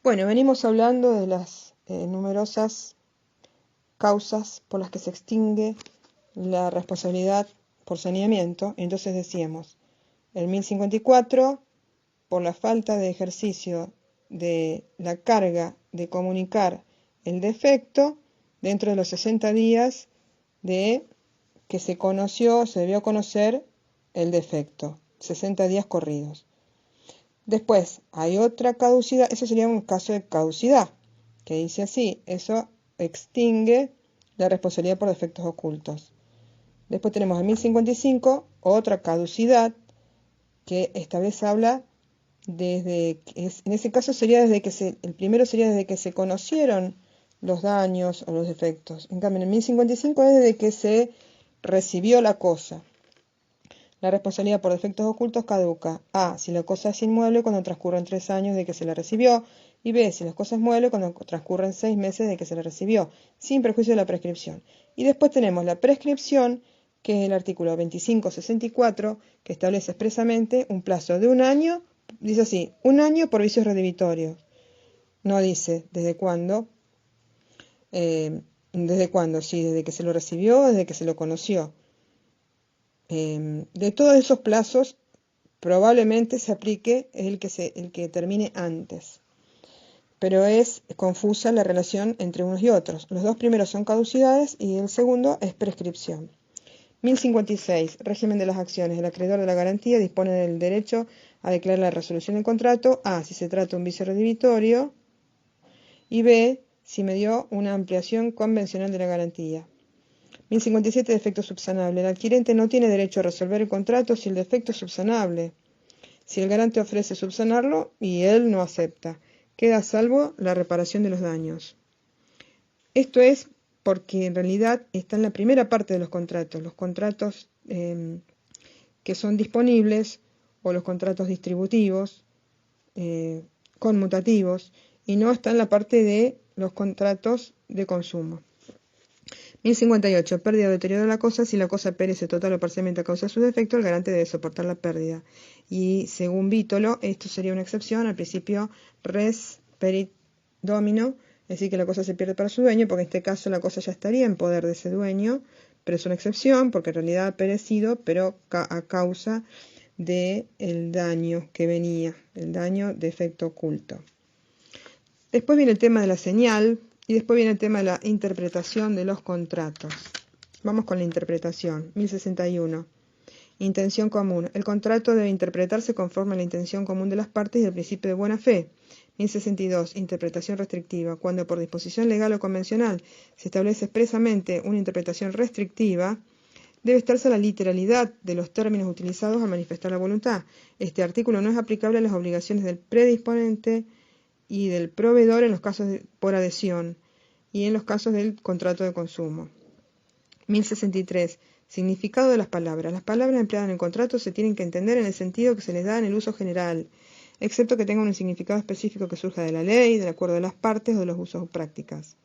Bueno, venimos hablando de las numerosas causas por las que se extingue la responsabilidad por saneamiento. Entonces decíamos, el 1054, por la falta de ejercicio de la carga de comunicar el defecto dentro de los 60 días de que se debió conocer el defecto, 60 días corridos. Después hay otra caducidad, eso sería un caso de caducidad, que dice así, eso extingue la responsabilidad por defectos ocultos. Después tenemos el 1055, otra caducidad, que esta vez habla en ese caso sería el primero sería desde que se conocieron los daños o los defectos. En cambio, en el 1055 es desde que se recibió la cosa. La responsabilidad por defectos ocultos caduca: A, si la cosa es inmueble cuando transcurren 3 años de que se la recibió, y B, si la cosa es mueble cuando transcurren 6 meses de que se la recibió, sin perjuicio de la prescripción. Y después tenemos la prescripción, que es el artículo 2564, que establece expresamente un plazo de 1 año, dice así, 1 año por vicios redhibitorios. No dice desde cuándo, sí, desde que se lo recibió, desde que se lo conoció. De todos esos plazos, probablemente se aplique el que termine antes. Pero es confusa la relación entre unos y otros. Los dos primeros son caducidades y el segundo es prescripción. 1056. Régimen de las acciones. El acreedor de la garantía dispone del derecho a declarar la resolución del contrato: A, si se trata de un vicio redhibitorio, y B, si medió una ampliación convencional de la garantía. 1057. Defecto subsanable. El adquirente no tiene derecho a resolver el contrato si el defecto es subsanable. Si el garante ofrece subsanarlo y él no acepta, queda a salvo la reparación de los daños. Esto es porque en realidad está en la primera parte de los contratos que son disponibles, o los contratos distributivos, conmutativos, y no está en la parte de los contratos de consumo. 1058. Pérdida o deterioro de la cosa. Si la cosa perece total o parcialmente a causa de su defecto, el garante debe soportar la pérdida. Y según Vítolo, esto sería una excepción al principio res perit domino, es decir, que la cosa se pierde para su dueño, porque en este caso la cosa ya estaría en poder de ese dueño, pero es una excepción porque en realidad ha perecido, pero a causa del daño que venía, el daño de efecto oculto. Después viene el tema de la señal. Y después viene el tema de la interpretación de los contratos. Vamos con la interpretación. 1061. Intención común. El contrato debe interpretarse conforme a la intención común de las partes y el principio de buena fe. 1062. Interpretación restrictiva. Cuando por disposición legal o convencional se establece expresamente una interpretación restrictiva, debe estarse a la literalidad de los términos utilizados al manifestar la voluntad. Este artículo no es aplicable a las obligaciones del predisponente y del proveedor en los casos por adhesión y en los casos del contrato de consumo. 1063. Significado de las palabras. Las palabras empleadas en el contrato se tienen que entender en el sentido que se les da en el uso general, excepto que tengan un significado específico que surja de la ley, del acuerdo de las partes o de los usos o prácticas.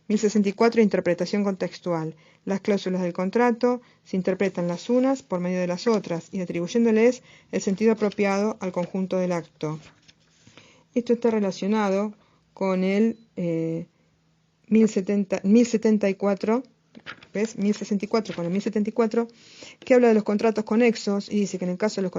1064. Interpretación contextual. Las cláusulas del contrato se interpretan las unas por medio de las otras y atribuyéndoles el sentido apropiado al conjunto del acto. Esto está relacionado con el 1074, ¿ves? 1064 con el 1074, que habla de los contratos conexos y dice que en el caso de los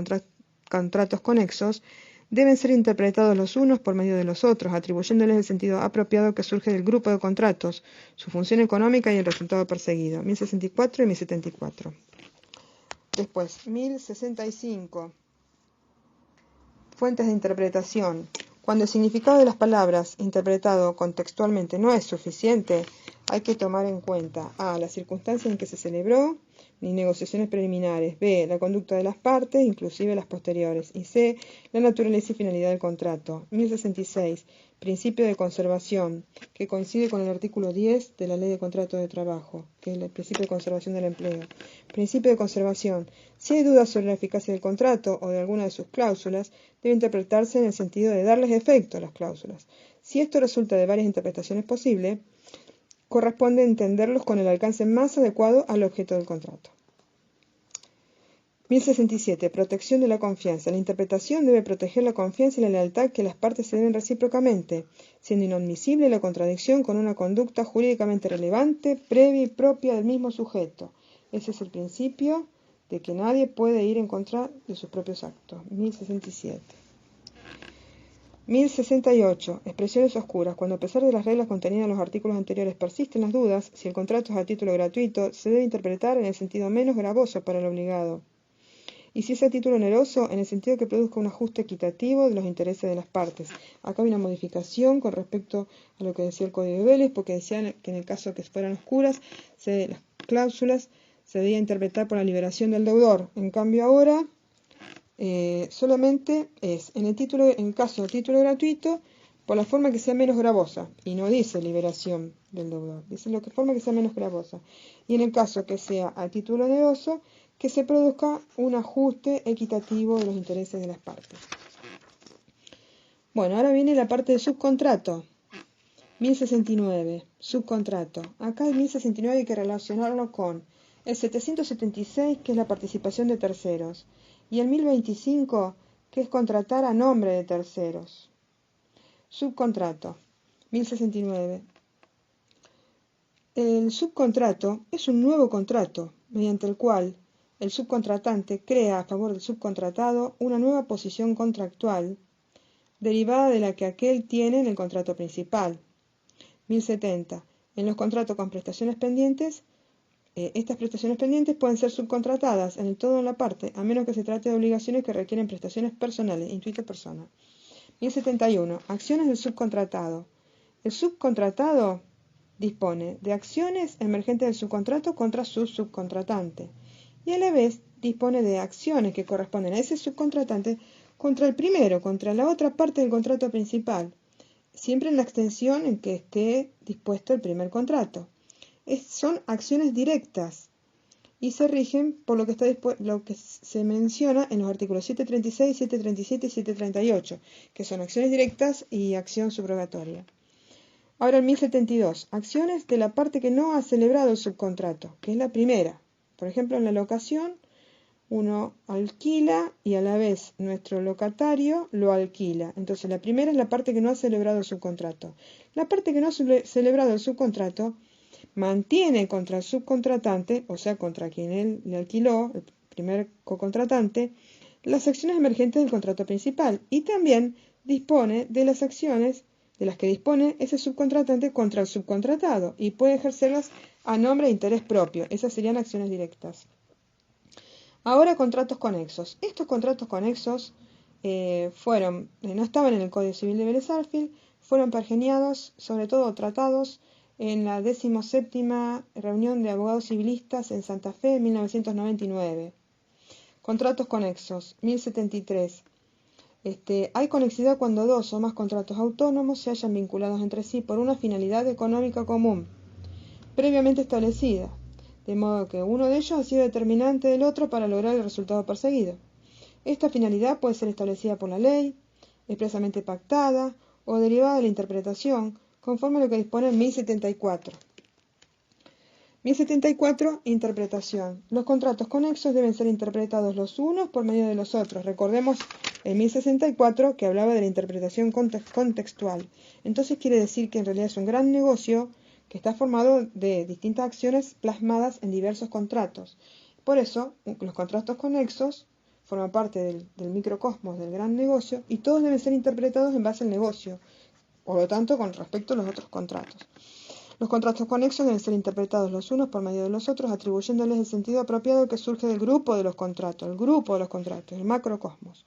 contratos conexos deben ser interpretados los unos por medio de los otros, atribuyéndoles el sentido apropiado que surge del grupo de contratos, su función económica y el resultado perseguido. 1064 y 1074. Después, 1065. Fuentes de interpretación. Cuando el significado de las palabras interpretado contextualmente no es suficiente, hay que tomar en cuenta: A, las circunstancias en que se celebró, ni negociaciones preliminares; B, la conducta de las partes, inclusive las posteriores; y C, la naturaleza y finalidad del contrato. 1066. Principio de conservación, que coincide con el artículo 10 de la Ley de Contrato de Trabajo, que es el principio de conservación del empleo. Principio de conservación. Si hay dudas sobre la eficacia del contrato o de alguna de sus cláusulas, debe interpretarse en el sentido de darles efecto a las cláusulas. Si esto resulta de varias interpretaciones posibles, corresponde entenderlos con el alcance más adecuado al objeto del contrato. 1067. Protección de la confianza. La interpretación debe proteger la confianza y la lealtad que las partes se deben recíprocamente, siendo inadmisible la contradicción con una conducta jurídicamente relevante, previa y propia del mismo sujeto. Ese es el principio de que nadie puede ir en contra de sus propios actos. 1067. 1068. Expresiones oscuras. Cuando a pesar de las reglas contenidas en los artículos anteriores persisten las dudas, si el contrato es a título gratuito, se debe interpretar en el sentido menos gravoso para el obligado. Y si es a título oneroso, en el sentido que produzca un ajuste equitativo de los intereses de las partes. Acá hay una modificación con respecto a lo que decía el Código de Vélez, porque decían que en el caso que fueran oscuras, las cláusulas se debía interpretar por la liberación del deudor. En cambio ahora solamente es en caso de título gratuito por la forma que sea menos gravosa, y no dice liberación del deudor, dice la forma que sea menos gravosa, y en el caso que sea a título oneroso, que se produzca un ajuste equitativo de los intereses de las partes. Bueno, ahora viene la parte del subcontrato. 1069, subcontrato. Acá el 1069 hay que relacionarlo con el 776, que es la participación de terceros, y el 1025, que es contratar a nombre de terceros. Subcontrato. 1069. El subcontrato es un nuevo contrato, mediante el cual el subcontratante crea a favor del subcontratado una nueva posición contractual, derivada de la que aquel tiene en el contrato principal. 1070. En los contratos con prestaciones pendientes, estas prestaciones pendientes pueden ser subcontratadas en el todo o en la parte, a menos que se trate de obligaciones que requieren prestaciones personales, intuito persona. 1071. Acciones del subcontratado. El subcontratado dispone de acciones emergentes del subcontrato contra su subcontratante, y a la vez dispone de acciones que corresponden a ese subcontratante contra el primero, contra la otra parte del contrato principal, siempre en la extensión en que esté dispuesto el primer contrato. Son acciones directas y se rigen por lo que se menciona en los artículos 736, 737 y 738, que son acciones directas y acción subrogatoria. Ahora el 1072, acciones de la parte que no ha celebrado el subcontrato, que es la primera. Por ejemplo, en la locación, uno alquila y a la vez nuestro locatario lo alquila. Entonces la primera es la parte que no ha celebrado el subcontrato. La parte que no ha celebrado el subcontrato mantiene contra el subcontratante, o sea, contra quien él le alquiló, el primer cocontratante, las acciones emergentes del contrato principal, y también dispone de las acciones de las que dispone ese subcontratante contra el subcontratado, y puede ejercerlas a nombre de interés propio. Esas serían acciones directas. Ahora, contratos conexos. Estos contratos conexos no estaban en el Código Civil de Vélez Sarsfield, fueron pergeniados, sobre todo tratados, en la 17ª reunión de abogados civilistas en Santa Fe en 1999. Contratos conexos, 1073. Hay conexidad cuando dos o más contratos autónomos se hayan vinculados entre sí por una finalidad económica común, previamente establecida, de modo que uno de ellos ha sido determinante del otro para lograr el resultado perseguido. Esta finalidad puede ser establecida por la ley, expresamente pactada o derivada de la interpretación, conforme a lo que dispone el 1074. 1074. Interpretación. Los contratos conexos deben ser interpretados los unos por medio de los otros. Recordemos el 1064 que hablaba de la interpretación contextual. Entonces quiere decir que en realidad es un gran negocio que está formado de distintas acciones plasmadas en diversos contratos. Por eso, los contratos conexos forman parte del microcosmos del gran negocio y todos deben ser interpretados en base al negocio, por lo tanto, con respecto a los otros contratos. Los contratos conexos deben ser interpretados los unos por medio de los otros, atribuyéndoles el sentido apropiado que surge del grupo de los contratos, el macrocosmos,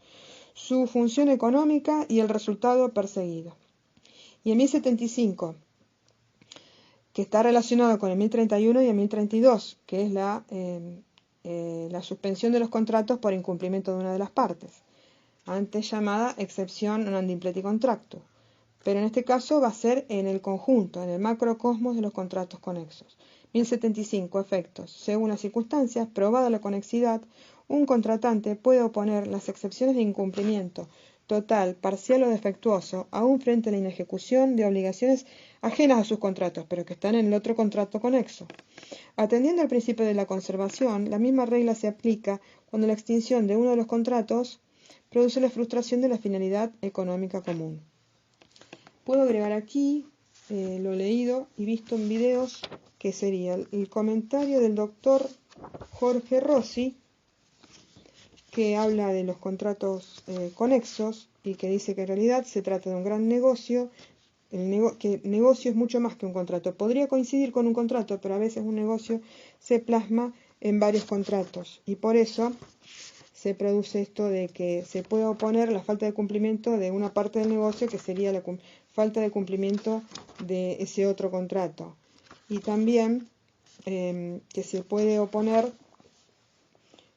su función económica y el resultado perseguido. Y el 1075, que está relacionado con el 1031 y el 1032, que es la suspensión de los contratos por incumplimiento de una de las partes, antes llamada excepción non impleti contractu. Pero en este caso va a ser en el conjunto, en el macrocosmos de los contratos conexos. 1075. Efectos. Según las circunstancias, probada la conexidad, un contratante puede oponer las excepciones de incumplimiento total, parcial o defectuoso, aún frente a la inejecución de obligaciones ajenas a sus contratos, pero que están en el otro contrato conexo. Atendiendo al principio de la conservación, la misma regla se aplica cuando la extinción de uno de los contratos produce la frustración de la finalidad económica común. Puedo agregar aquí lo leído y visto en videos, que sería el comentario del doctor Jorge Rossi, que habla de los contratos conexos y que dice que en realidad se trata de un gran negocio, que negocio es mucho más que un contrato. Podría coincidir con un contrato, pero a veces un negocio se plasma en varios contratos y por eso se produce esto de que se puede oponer la falta de cumplimiento de una parte del negocio, que sería la falta de cumplimiento de ese otro contrato. Y también que se puede oponer,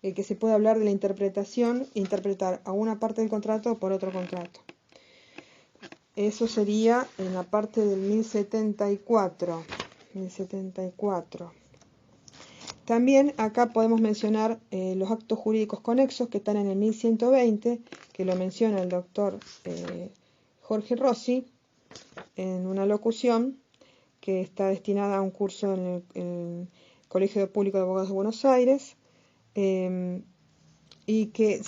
que se puede hablar de la interpretación, interpretar a una parte del contrato por otro contrato. Eso sería en la parte del 1074. También acá podemos mencionar los actos jurídicos conexos que están en el 1120, que lo menciona el doctor Jorge Rossi en una locución que está destinada a un curso en el Colegio Público de Abogados de Buenos Aires, y que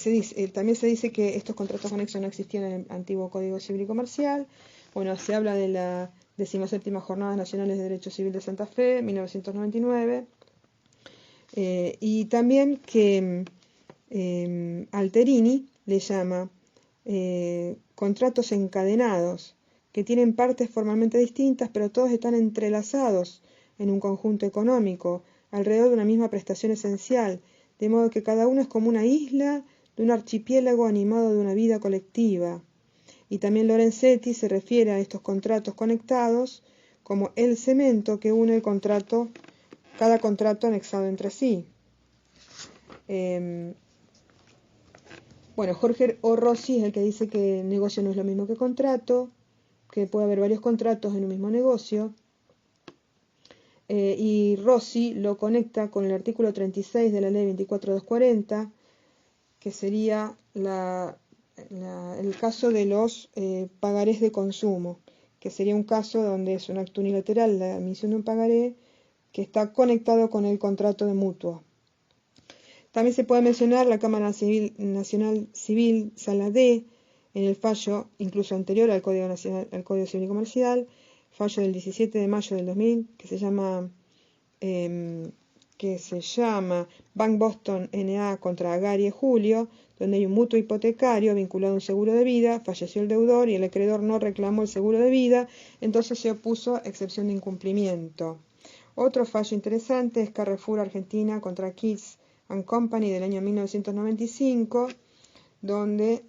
también se dice que estos contratos conexos no existían en el antiguo Código Civil y Comercial. Bueno, se habla de la 17ª Jornadas Nacionales de Derecho Civil de Santa Fe, 1999. Y también que Alterini le llama contratos encadenados, que tienen partes formalmente distintas, pero todos están entrelazados en un conjunto económico, alrededor de una misma prestación esencial, de modo que cada uno es como una isla de un archipiélago animado de una vida colectiva. Y también Lorenzetti se refiere a estos contratos conectados como el cemento que une cada contrato anexado entre sí. Bueno, Jorge Rossi es el que dice que negocio no es lo mismo que contrato, que puede haber varios contratos en un mismo negocio. Y Rossi lo conecta con el artículo 36 de la ley 24240, que sería el caso de los pagarés de consumo, que sería un caso donde es un acto unilateral la emisión de un pagaré que está conectado con el contrato de mutuo. También se puede mencionar la Cámara Nacional Civil, Sala D, en el fallo incluso anterior al Código Civil y Comercial, fallo del 17 de mayo del 2000, que se llama Bank Boston N.A. contra Agari y Julio, donde hay un mutuo hipotecario vinculado a un seguro de vida, falleció el deudor y el acreedor no reclamó el seguro de vida, entonces se opuso a excepción de incumplimiento. Otro fallo interesante es Carrefour Argentina contra Keats & Company del año 1995, donde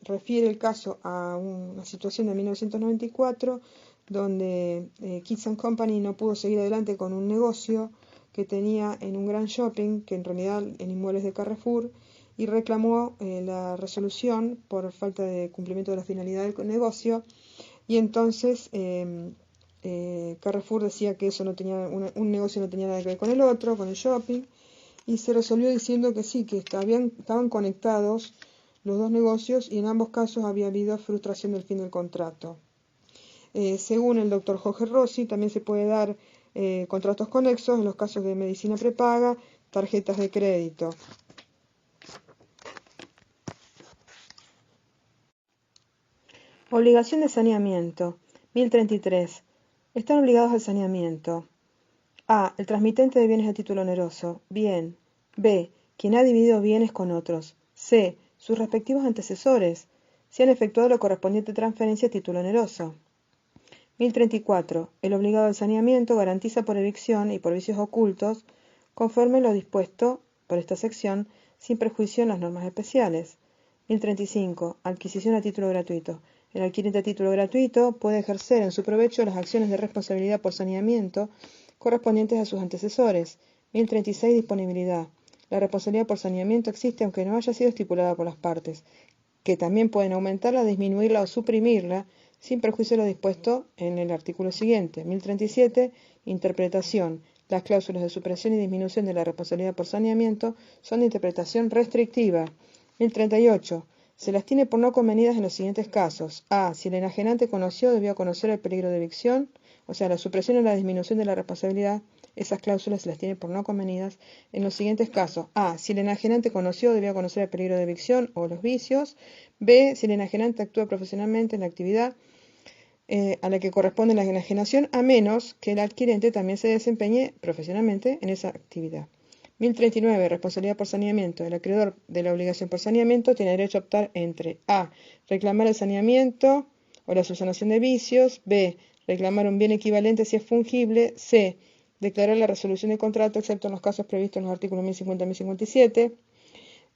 refiere el caso a una situación de 1994, donde Keats & Company no pudo seguir adelante con un negocio que tenía en un gran shopping, que en realidad en inmuebles de Carrefour, y reclamó la resolución por falta de cumplimiento de la finalidad del negocio, y entonces Carrefour decía que eso no tenía un negocio no tenía nada que ver con el otro, con el shopping, y se resolvió diciendo que sí, que estaban conectados los dos negocios y en ambos casos había habido frustración del fin del contrato. Según el doctor Jorge Rossi, también se puede dar contratos conexos en los casos de medicina prepaga, tarjetas de crédito. Obligación de saneamiento. 1033. Están obligados al saneamiento. A. El transmitente de bienes a título oneroso. Bien. B. Quien ha dividido bienes con otros. C. Sus respectivos antecesores, si han efectuado la correspondiente transferencia a título oneroso. 1034. El obligado al saneamiento garantiza por evicción y por vicios ocultos, conforme lo dispuesto por esta sección, sin perjuicio en las normas especiales. 1035. Adquisición a título gratuito. El adquirente a título gratuito puede ejercer en su provecho las acciones de responsabilidad por saneamiento correspondientes a sus antecesores. 1036. Disponibilidad. La responsabilidad por saneamiento existe aunque no haya sido estipulada por las partes, que también pueden aumentarla, disminuirla o suprimirla, sin perjuicio de lo dispuesto en el artículo siguiente. 1037. Interpretación. Las cláusulas de supresión y disminución de la responsabilidad por saneamiento son de interpretación restrictiva. 1038. Se las tiene por no convenidas en los siguientes casos. A. Si el enajenante conoció o debió conocer el peligro de evicción, o sea, la supresión o la disminución de la responsabilidad Esas cláusulas se las tiene por no convenidas en los siguientes casos. A. Si el enajenante conoció o debía conocer el peligro de evicción o los vicios. B. Si el enajenante actúa profesionalmente en la actividad a la que corresponde la enajenación, a menos que el adquirente también se desempeñe profesionalmente en esa actividad. 1039. Responsabilidad por saneamiento. El acreedor de la obligación por saneamiento tiene derecho a optar entre A. Reclamar el saneamiento o la subsanación de vicios. B. Reclamar un bien equivalente si es fungible. C. Declarar la resolución de contrato, excepto en los casos previstos en los artículos 1050 y 1057.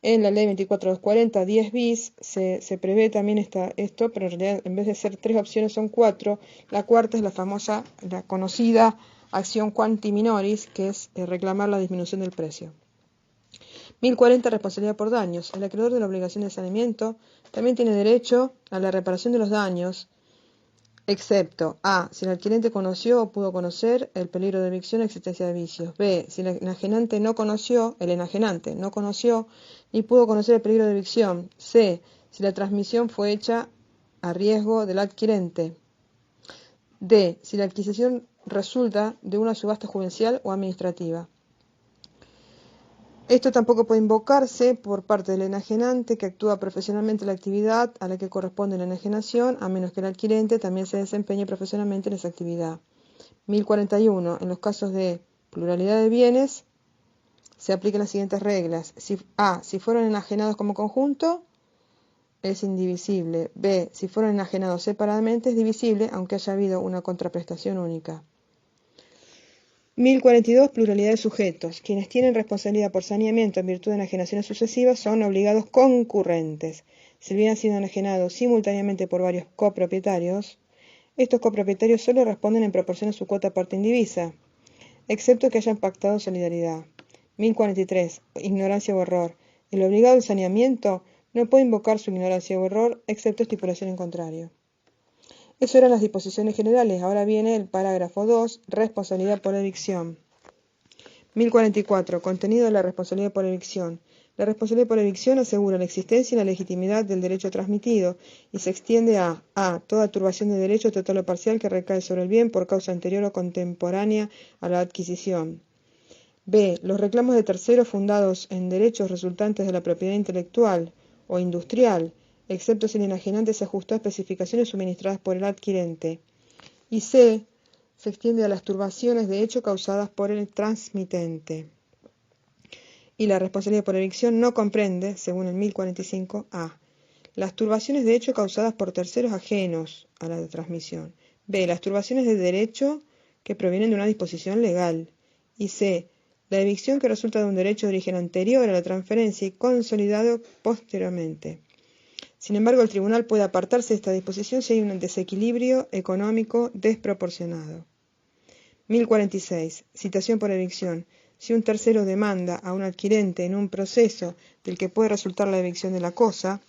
En la ley 24240, 10 bis, se prevé también esto, pero en realidad en vez de ser 3 opciones son 4. La cuarta es la famosa, la conocida acción quanti minoris, que es reclamar la disminución del precio. 1040. Responsabilidad por daños. El acreedor de la obligación de saneamiento también tiene derecho a la reparación de los daños, excepto A. Si el adquirente conoció o pudo conocer el peligro de evicción o existencia de vicios. B. Si el enajenante no conoció ni pudo conocer el peligro de evicción. C. Si la transmisión fue hecha a riesgo del adquirente. D. Si la adquisición resulta de una subasta judicial o administrativa. Esto tampoco puede invocarse por parte del enajenante que actúa profesionalmente en la actividad a la que corresponde la enajenación, a menos que el adquirente también se desempeñe profesionalmente en esa actividad. 1041. En los casos de pluralidad de bienes, se aplican las siguientes reglas. A. Si fueron enajenados como conjunto, es indivisible. B. Si fueron enajenados separadamente, es divisible, aunque haya habido una contraprestación única. 1042. Pluralidad de sujetos. Quienes tienen responsabilidad por saneamiento en virtud de enajenaciones sucesivas son obligados concurrentes. Si el bien ha sido enajenado simultáneamente por varios copropietarios, estos copropietarios solo responden en proporción a su cuota parte indivisa, excepto que hayan pactado solidaridad. 1043. Ignorancia o error. El obligado al saneamiento no puede invocar su ignorancia o error, excepto estipulación en contrario. Eso eran las disposiciones generales. Ahora viene el parágrafo 2, responsabilidad por evicción. 1044. Contenido de la responsabilidad por evicción. La responsabilidad por evicción asegura la existencia y la legitimidad del derecho transmitido y se extiende a toda turbación de derecho total o parcial que recae sobre el bien por causa anterior o contemporánea a la adquisición. B. Los reclamos de terceros fundados en derechos resultantes de la propiedad intelectual o industrial, excepto si el enajenante se ajustó a especificaciones suministradas por el adquirente. Y C. Se extiende a las turbaciones de hecho causadas por el transmitente. Y la responsabilidad por evicción no comprende, según el 1045, A. Las turbaciones de hecho causadas por terceros ajenos a la transmisión. B. Las turbaciones de derecho que provienen de una disposición legal. Y C. La evicción que resulta de un derecho de origen anterior a la transferencia y consolidado posteriormente. Sin embargo, el tribunal puede apartarse de esta disposición si hay un desequilibrio económico desproporcionado. 1046. Citación por evicción. Si un tercero demanda a un adquirente en un proceso del que puede resultar la evicción de la cosa,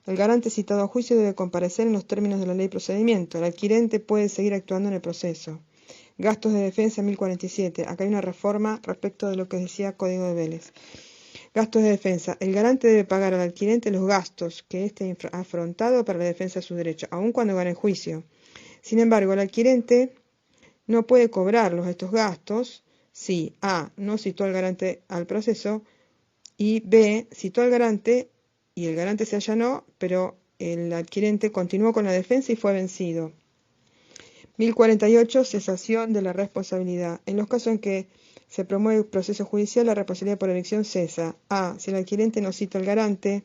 el garante citado a juicio debe comparecer en los términos de la ley de procedimiento. El adquirente puede seguir actuando en el proceso. Gastos de defensa 1047. Acá hay una reforma respecto de lo que decía Código de Vélez. Gastos de defensa. El garante debe pagar al adquirente los gastos que éste ha afrontado para la defensa de sus derechos, aun cuando gane el juicio. Sin embargo, el adquirente no puede cobrarlos estos gastos si A. no citó al garante al proceso y B. citó al garante y el garante se allanó, pero el adquirente continuó con la defensa y fue vencido. 1048. Cesación de la responsabilidad. En los casos en que se promueve el proceso judicial, la responsabilidad por evicción cesa. A. Si el adquirente no cita al garante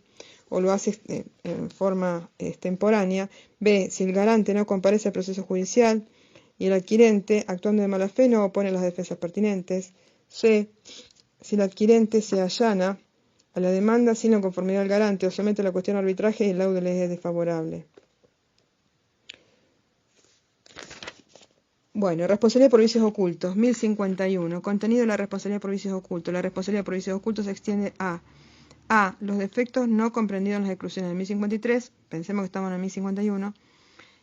o lo hace en forma extemporánea. B. Si el garante no comparece al proceso judicial y el adquirente, actuando de mala fe, no opone las defensas pertinentes. C. Si el adquirente se allana a la demanda sin la conformidad del garante o somete la cuestión a arbitraje y el laudo le es desfavorable. Bueno, responsabilidad por vicios ocultos, 1051. Contenido de la responsabilidad por vicios ocultos. La responsabilidad por vicios ocultos se extiende a los defectos no comprendidos en las exclusiones del 1053, pensemos que estamos en el 1051,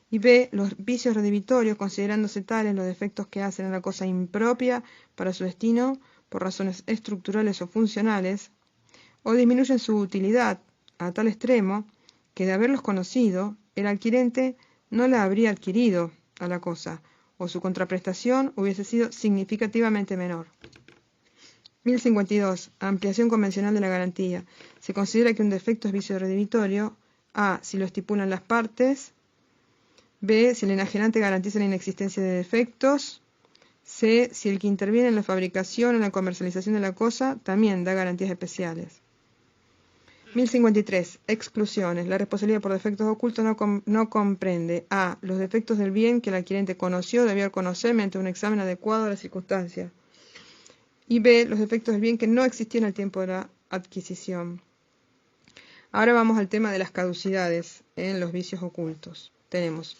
y B. Los vicios redivitorios, considerándose tales los defectos que hacen a la cosa impropia para su destino por razones estructurales o funcionales, o disminuyen su utilidad a tal extremo que de haberlos conocido, el adquirente no la habría adquirido a la cosa, o su contraprestación hubiese sido significativamente menor. 1052. Ampliación convencional de la garantía. Se considera que un defecto es vicio redimitorio: a. si lo estipulan las partes; b. si el enajenante garantiza la inexistencia de defectos; c. si el que interviene en la fabricación o en la comercialización de la cosa también da garantías especiales. 1053. Exclusiones. La responsabilidad por defectos ocultos no comprende: a. los defectos del bien que el adquirente conoció o debió conocer mediante un examen adecuado a las circunstancias; y b. los defectos del bien que no existían al tiempo de la adquisición. Ahora vamos al tema de las caducidades en los vicios ocultos. Tenemos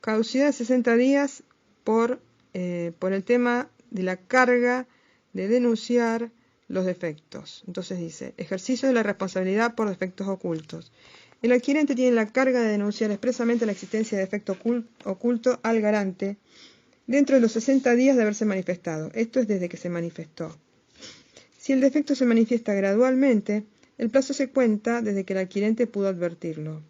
caducidad de 60 días por el tema de la carga de denunciar los defectos. Entonces dice: ejercicio de la responsabilidad por defectos ocultos. El adquirente tiene la carga de denunciar expresamente la existencia de defecto oculto al garante dentro de los 60 días de haberse manifestado. Esto es desde que se manifestó. Si el defecto se manifiesta gradualmente, el plazo se cuenta desde que el adquirente pudo advertirlo.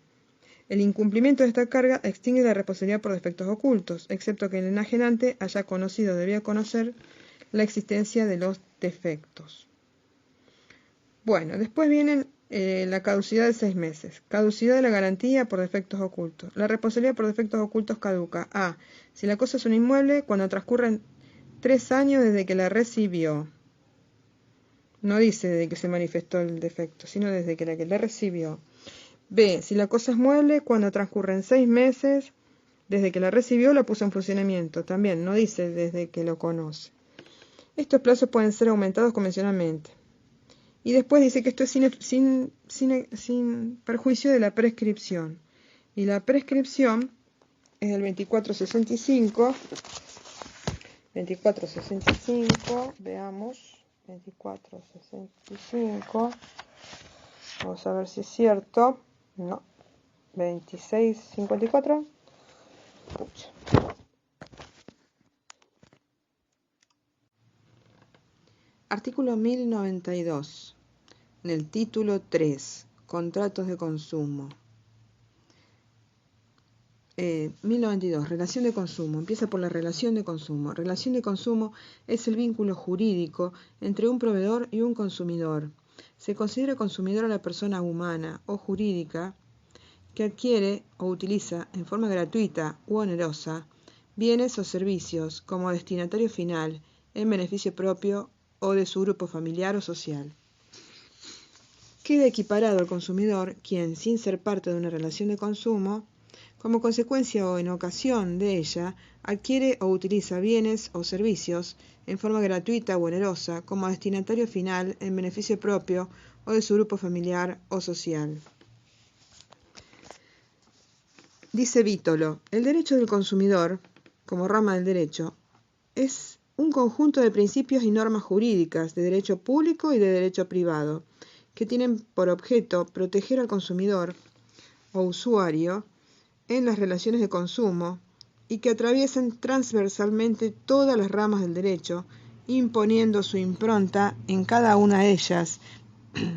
El incumplimiento de esta carga extingue la responsabilidad por defectos ocultos, excepto que el enajenante haya conocido o debía conocer la existencia de los defectos. Bueno, después viene la caducidad de 6 meses. Caducidad de la garantía por defectos ocultos. La responsabilidad por defectos ocultos caduca: a. si la cosa es un inmueble, cuando transcurren 3 años desde que la recibió. No dice desde que se manifestó el defecto, sino desde que la recibió. b. si la cosa es mueble, cuando transcurren 6 meses desde que la recibió o la puso en funcionamiento. También no dice desde que lo conoce. Estos plazos pueden ser aumentados convencionalmente. Y después dice que esto es sin perjuicio de la prescripción. Y la prescripción es el 2465. 2465, veamos. 2465. Vamos a ver si es cierto. No. 2654. Pucha. Artículo 1092. En el título 3, contratos de consumo. 1092. Relación de consumo. Empieza por la relación de consumo. Relación de consumo es el vínculo jurídico entre un proveedor y un consumidor. Se considera consumidor a la persona humana o jurídica que adquiere o utiliza en forma gratuita u onerosa bienes o servicios como destinatario final en beneficio propio o de su grupo familiar o social. Queda equiparado al consumidor quien, sin ser parte de una relación de consumo, como consecuencia o en ocasión de ella, adquiere o utiliza bienes o servicios en forma gratuita o onerosa como destinatario final en beneficio propio o de su grupo familiar o social. Dice Vítolo: el derecho del consumidor, como rama del derecho, es un conjunto de principios y normas jurídicas de derecho público y de derecho privado, que tienen por objeto proteger al consumidor o usuario en las relaciones de consumo y que atraviesan transversalmente todas las ramas del derecho, imponiendo su impronta en cada una de ellas,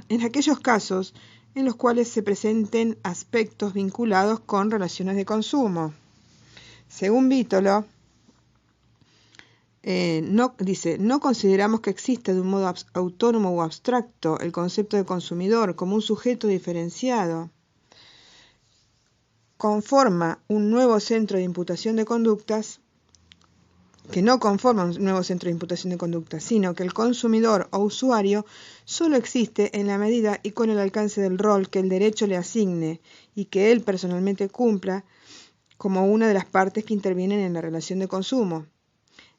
en aquellos casos en los cuales se presenten aspectos vinculados con relaciones de consumo. Según Vítolo, no consideramos que exista de un modo autónomo o abstracto el concepto de consumidor como un sujeto diferenciado. Conforma un nuevo centro de imputación de conductas, que no conforma un nuevo centro de imputación de conductas, sino que el consumidor o usuario solo existe en la medida y con el alcance del rol que el derecho le asigne y que él personalmente cumpla como una de las partes que intervienen en la relación de consumo.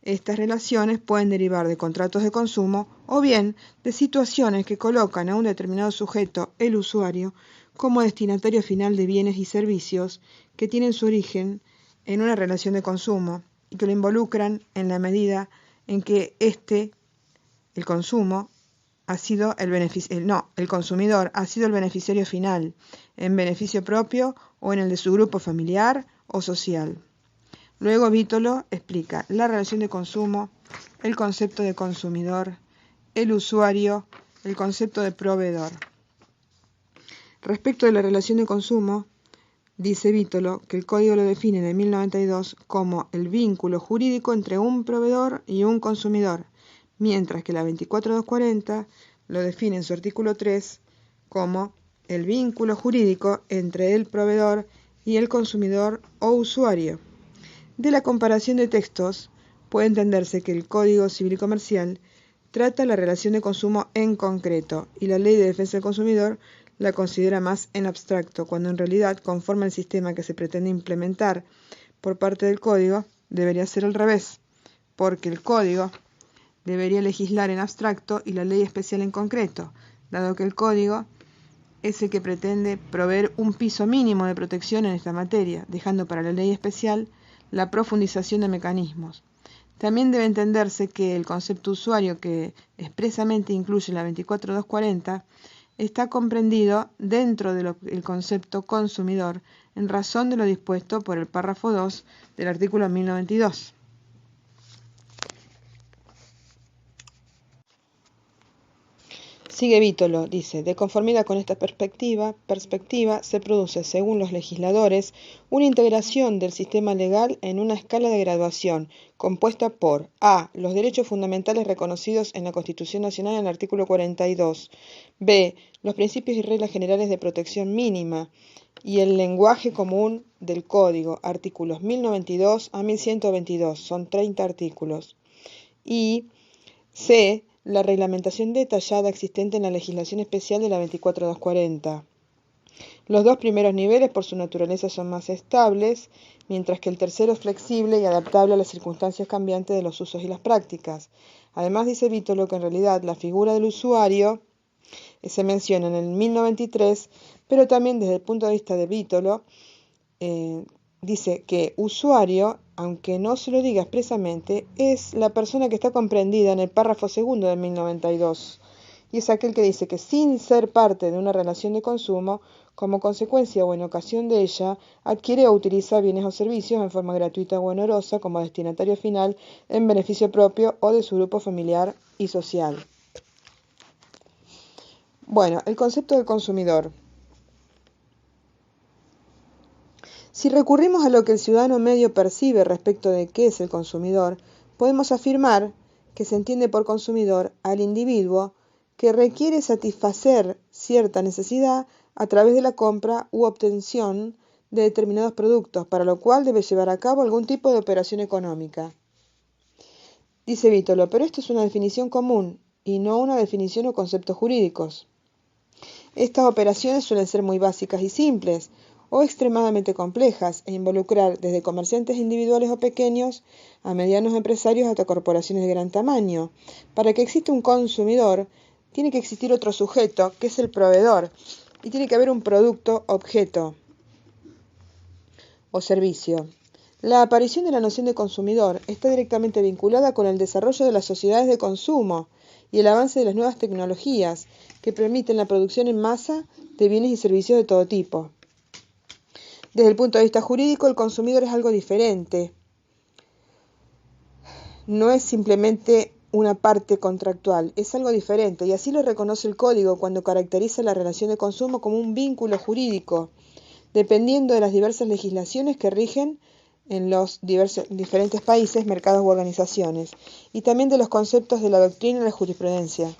Estas relaciones pueden derivar de contratos de consumo o bien de situaciones que colocan a un determinado sujeto, el usuario, como destinatario final de bienes y servicios que tienen su origen en una relación de consumo y que lo involucran en la medida en que el consumidor ha sido el beneficiario final, en beneficio propio o en el de su grupo familiar o social. Luego Vítolo explica la relación de consumo, el concepto de consumidor, el usuario, el concepto de proveedor. Respecto de la relación de consumo, dice Vítolo que el código lo define en el 1092 como el vínculo jurídico entre un proveedor y un consumidor, mientras que la 24240 lo define en su artículo 3 como el vínculo jurídico entre el proveedor y el consumidor o usuario. De la comparación de textos, puede entenderse que el Código Civil y Comercial trata la relación de consumo en concreto y la Ley de Defensa del Consumidor la considera más en abstracto, cuando en realidad, conforme al sistema que se pretende implementar por parte del Código, debería ser al revés, porque el Código debería legislar en abstracto y la ley especial en concreto, dado que el Código es el que pretende proveer un piso mínimo de protección en esta materia, dejando para la ley especial la profundización de mecanismos. También debe entenderse que el concepto usuario, que expresamente incluye la 24240, está comprendido dentro del concepto consumidor en razón de lo dispuesto por el párrafo 2 del artículo 1092. Sigue Vítolo, dice, de conformidad con esta perspectiva se produce, según los legisladores, una integración del sistema legal en una escala de graduación, compuesta por a. Los derechos fundamentales reconocidos en la Constitución Nacional en el artículo 42, b. Los principios y reglas generales de protección mínima, y el lenguaje común del Código, artículos 1092 a 1122, son 30 artículos, y c. La reglamentación detallada existente en la legislación especial de la 24240. Los dos primeros niveles por su naturaleza son más estables, mientras que el tercero es flexible y adaptable a las circunstancias cambiantes de los usos y las prácticas. Además dice Vítolo que en realidad la figura del usuario se menciona en el 1093, pero también desde el punto de vista de Vítolo, dice que usuario, aunque no se lo diga expresamente, es la persona que está comprendida en el párrafo segundo del 1092, y es aquel que dice que sin ser parte de una relación de consumo, como consecuencia o en ocasión de ella, adquiere o utiliza bienes o servicios en forma gratuita o onerosa como destinatario final en beneficio propio o de su grupo familiar y social. Bueno, el concepto del consumidor. Si recurrimos a lo que el ciudadano medio percibe respecto de qué es el consumidor, podemos afirmar que se entiende por consumidor al individuo que requiere satisfacer cierta necesidad a través de la compra u obtención de determinados productos, para lo cual debe llevar a cabo algún tipo de operación económica. Dice Vítolo, pero esto es una definición común y no una definición o conceptos jurídicos. Estas operaciones suelen ser muy básicas y simples, o extremadamente complejas, e involucrar desde comerciantes individuales o pequeños a medianos empresarios hasta corporaciones de gran tamaño. Para que exista un consumidor, tiene que existir otro sujeto, que es el proveedor, y tiene que haber un producto, objeto o servicio. La aparición de la noción de consumidor está directamente vinculada con el desarrollo de las sociedades de consumo y el avance de las nuevas tecnologías que permiten la producción en masa de bienes y servicios de todo tipo. Desde el punto de vista jurídico, el consumidor es algo diferente. No es simplemente una parte contractual, es algo diferente, y así lo reconoce el Código cuando caracteriza la relación de consumo como un vínculo jurídico, dependiendo de las diversas legislaciones que rigen en los diferentes países, mercados u organizaciones, y también de los conceptos de la doctrina y la jurisprudencia.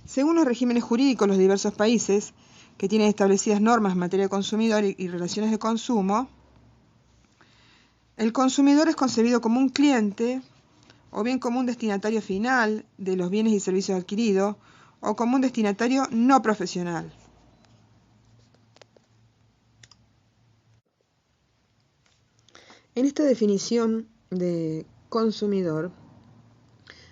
Según los regímenes jurídicos de los diversos países, que tienen establecidas normas en materia de consumidor y relaciones de consumo, el consumidor es concebido como un cliente, o bien como un destinatario final de los bienes y servicios adquiridos, o como un destinatario no profesional. En esta definición de consumidor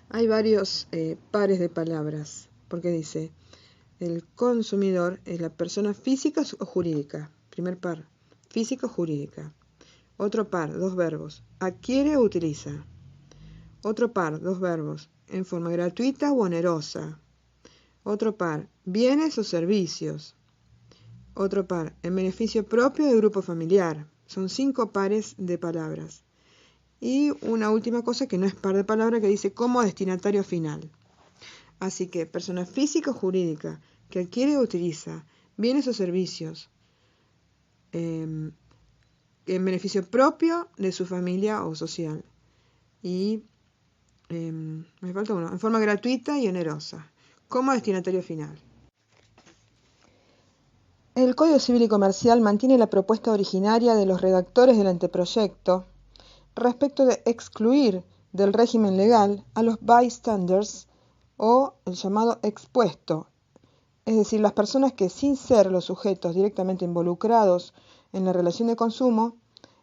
hay varios pares de palabras, porque dice, el consumidor es la persona física o jurídica. Primer par, física o jurídica. Otro par, dos verbos, adquiere o utiliza. Otro par, dos verbos, en forma gratuita o onerosa. Otro par, bienes o servicios. Otro par, en beneficio propio del grupo familiar. Son 5 pares de palabras. Y una última cosa que no es par de palabras, que dice como destinatario final. Así que persona física o jurídica que adquiere o utiliza bienes o servicios en beneficio propio de su familia o social. Y me falta uno, en forma gratuita y onerosa, como destinatario final. El Código Civil y Comercial mantiene la propuesta originaria de los redactores del anteproyecto respecto de excluir del régimen legal a los bystanders o el llamado expuesto, es decir, las personas que sin ser los sujetos directamente involucrados en la relación de consumo,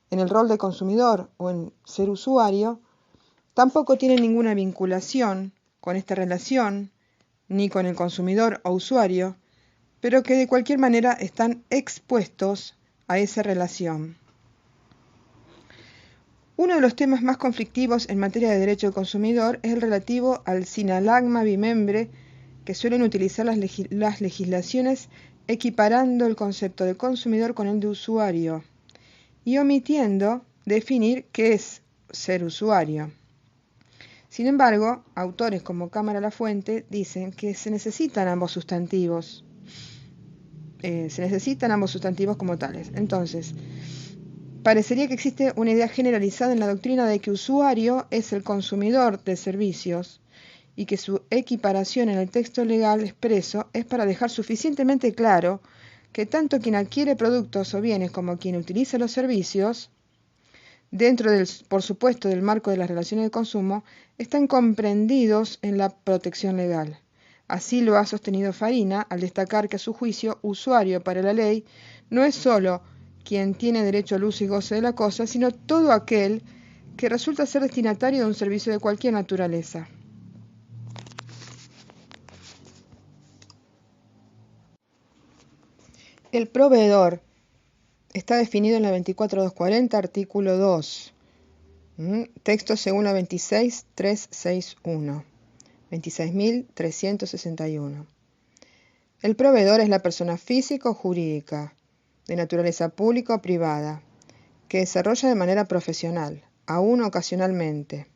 en el rol de consumidor o en ser usuario, tampoco tienen ninguna vinculación con esta relación, ni con el consumidor o usuario, pero que de cualquier manera están expuestos a esa relación. Uno de los temas más conflictivos en materia de derecho del consumidor es el relativo al sinalagma bimembre que suelen utilizar las legislaciones equiparando el concepto de consumidor con el de usuario y omitiendo definir qué es ser usuario. Sin embargo, autores como Cámara Lafuente dicen que se necesitan ambos sustantivos. Como tales. Entonces, parecería que existe una idea generalizada en la doctrina de que usuario es el consumidor de servicios y que su equiparación en el texto legal expreso es para dejar suficientemente claro que tanto quien adquiere productos o bienes como quien utiliza los servicios, dentro por supuesto, del marco de las relaciones de consumo, están comprendidos en la protección legal. Así lo ha sostenido Farina al destacar que a su juicio, usuario para la ley no es solo quien tiene derecho al uso y goce de la cosa, sino todo aquel que resulta ser destinatario de un servicio de cualquier naturaleza. El proveedor está definido en la 24240, artículo 2, texto según la 26361, 26.361. El proveedor es la persona física o jurídica, de naturaleza pública o privada, que desarrolla de manera profesional, aún ocasionalmente,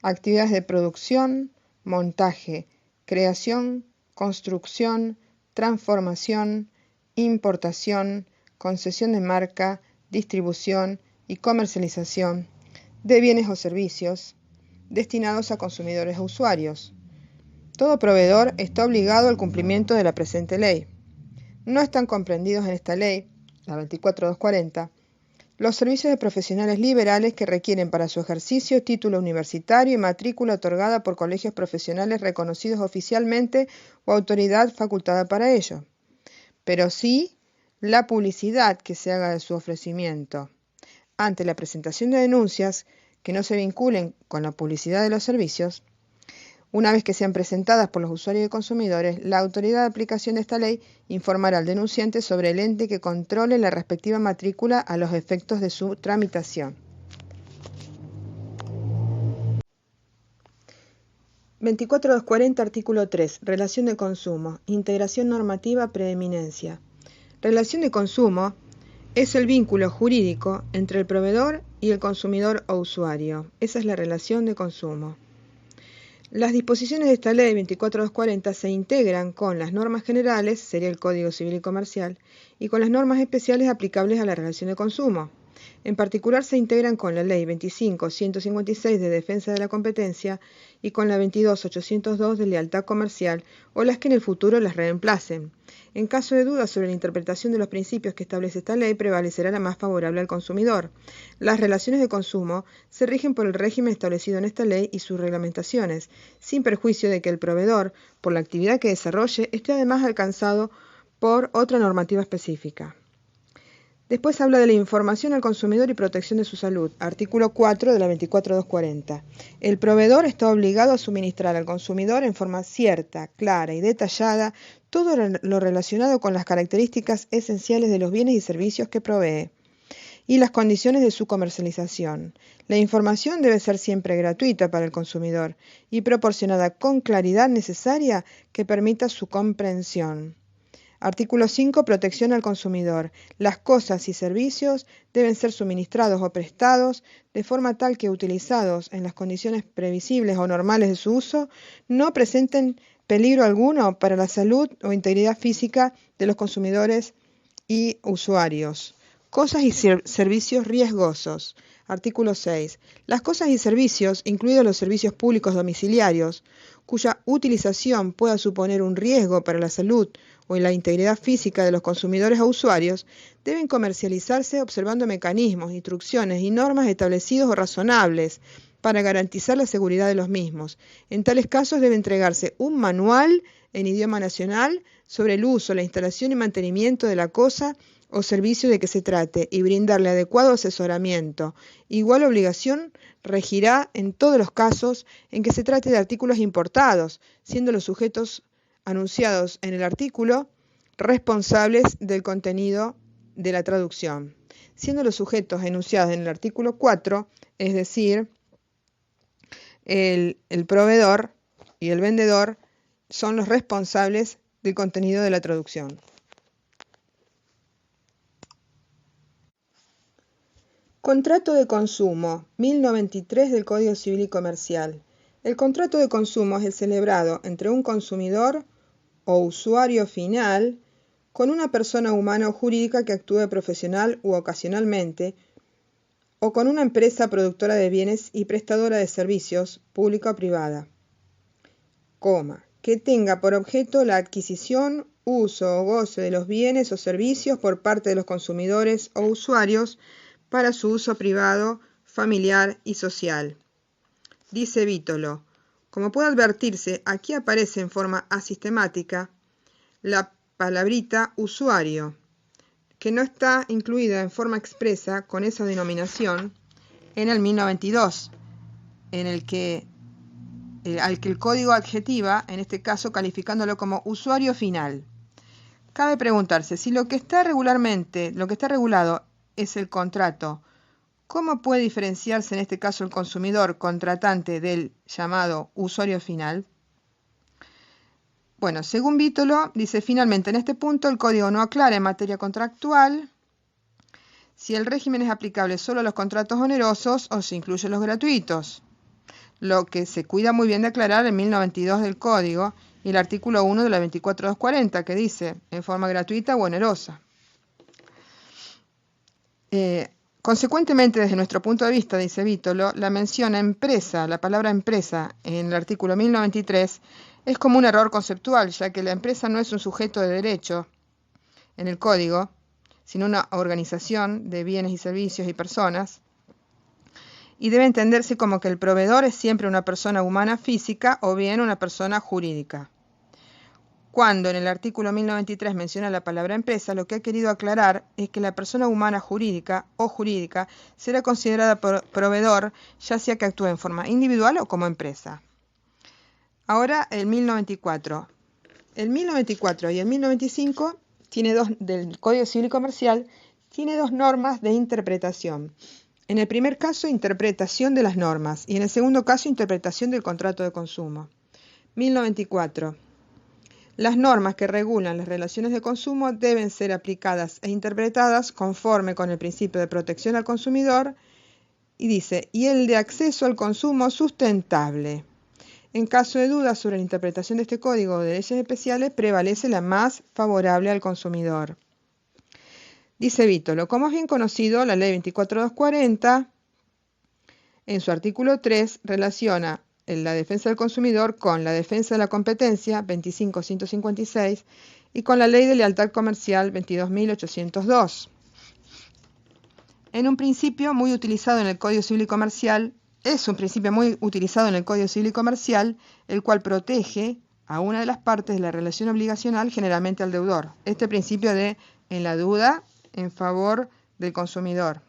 actividades de producción, montaje, creación, construcción, transformación, importación, concesión de marca, distribución y comercialización de bienes o servicios destinados a consumidores o usuarios. Todo proveedor está obligado al cumplimiento de la presente ley. No están comprendidos en esta ley, la 24240, los servicios de profesionales liberales que requieren para su ejercicio título universitario y matrícula otorgada por colegios profesionales reconocidos oficialmente o autoridad facultada para ello, pero sí la publicidad que se haga de su ofrecimiento. Ante la presentación de denuncias que no se vinculen con la publicidad de los servicios, una vez que sean presentadas por los usuarios y consumidores, la autoridad de aplicación de esta ley informará al denunciante sobre el ente que controle la respectiva matrícula a los efectos de su tramitación. 24240, artículo 3. Relación de consumo. Integración normativa, preeminencia. Relación de consumo es el vínculo jurídico entre el proveedor y el consumidor o usuario. Esa es la relación de consumo. Las disposiciones de esta ley 24240 se integran con las normas generales, sería el Código Civil y Comercial, y con las normas especiales aplicables a la relación de consumo. En particular se integran con la Ley 25.156 de Defensa de la Competencia y con la 22.802 de Lealtad Comercial o las que en el futuro las reemplacen. En caso de duda sobre la interpretación de los principios que establece esta ley, prevalecerá la más favorable al consumidor. Las relaciones de consumo se rigen por el régimen establecido en esta ley y sus reglamentaciones, sin perjuicio de que el proveedor, por la actividad que desarrolle, esté además alcanzado por otra normativa específica. Después habla de la información al consumidor y protección de su salud, artículo 4 de la 24240. El proveedor está obligado a suministrar al consumidor en forma cierta, clara y detallada todo lo relacionado con las características esenciales de los bienes y servicios que provee y las condiciones de su comercialización. La información debe ser siempre gratuita para el consumidor y proporcionada con claridad necesaria que permita su comprensión. Artículo 5. Protección al consumidor. Las cosas y servicios deben ser suministrados o prestados de forma tal que, utilizados en las condiciones previsibles o normales de su uso, no presenten peligro alguno para la salud o integridad física de los consumidores y usuarios. Cosas y servicios riesgosos. Artículo 6. Las cosas y servicios, incluidos los servicios públicos domiciliarios, cuya utilización pueda suponer un riesgo para la salud o la integridad física de los consumidores o usuarios, deben comercializarse observando mecanismos, instrucciones y normas establecidos o razonables para garantizar la seguridad de los mismos. En tales casos debe entregarse un manual en idioma nacional sobre el uso, la instalación y mantenimiento de la cosa o servicio de que se trate y brindarle adecuado asesoramiento. Igual obligación regirá en todos los casos en que se trate de artículos importados, siendo los sujetos anunciados en el artículo responsables del contenido de la traducción, siendo los sujetos enunciados en el artículo 4, es decir, el proveedor y el vendedor son los responsables del contenido de la traducción. Contrato de consumo, 1093 del Código Civil y Comercial. El contrato de consumo es el celebrado entre un consumidor o usuario final con una persona humana o jurídica que actúe profesional u ocasionalmente o con una empresa productora de bienes y prestadora de servicios, pública o privada, que tenga por objeto la adquisición, uso o goce de los bienes o servicios por parte de los consumidores o usuarios para su uso privado, familiar y social. Dice Vítolo, como puede advertirse, aquí aparece en forma asistemática la palabrita usuario, que no está incluida en forma expresa con esa denominación en el 1092, al que el código adjetiva, en este caso calificándolo como usuario final. Cabe preguntarse, si lo que está regulado es el contrato, ¿cómo puede diferenciarse en este caso el consumidor contratante del llamado usuario final? Bueno, según Vítolo, dice finalmente en este punto el código no aclara en materia contractual si el régimen es aplicable solo a los contratos onerosos o si incluye los gratuitos, lo que se cuida muy bien de aclarar en 1092 del código y el artículo 1 de la 24240 que dice en forma gratuita o onerosa. Consecuentemente, desde nuestro punto de vista, dice Vítolo, la mención empresa, la palabra empresa en el artículo 1093 es como un error conceptual, ya que la empresa no es un sujeto de derecho en el código, sino una organización de bienes y servicios y personas, y debe entenderse como que el proveedor es siempre una persona humana física o bien una persona jurídica. Cuando en el artículo 1093 menciona la palabra empresa, lo que ha querido aclarar es que la persona humana jurídica o jurídica será considerada proveedor, ya sea que actúe en forma individual o como empresa. Ahora el 1094. El 1094 y el 1095 del Código Civil y Comercial tiene dos normas de interpretación. En el primer caso, interpretación de las normas y en el segundo caso, interpretación del contrato de consumo. 1094. Las normas que regulan las relaciones de consumo deben ser aplicadas e interpretadas conforme con el principio de protección al consumidor y dice, y el de acceso al consumo sustentable. En caso de dudas sobre la interpretación de este código de leyes especiales, prevalece la más favorable al consumidor. Dice Vítolo, como es bien conocido, la ley 24240, en su artículo 3, relaciona la defensa del consumidor con la defensa de la competencia 25.156 y con la ley de lealtad comercial 22.802. Es un principio muy utilizado en el Código Civil y Comercial, el cual protege a una de las partes de la relación obligacional, generalmente al deudor. Este principio de en la duda en favor del consumidor.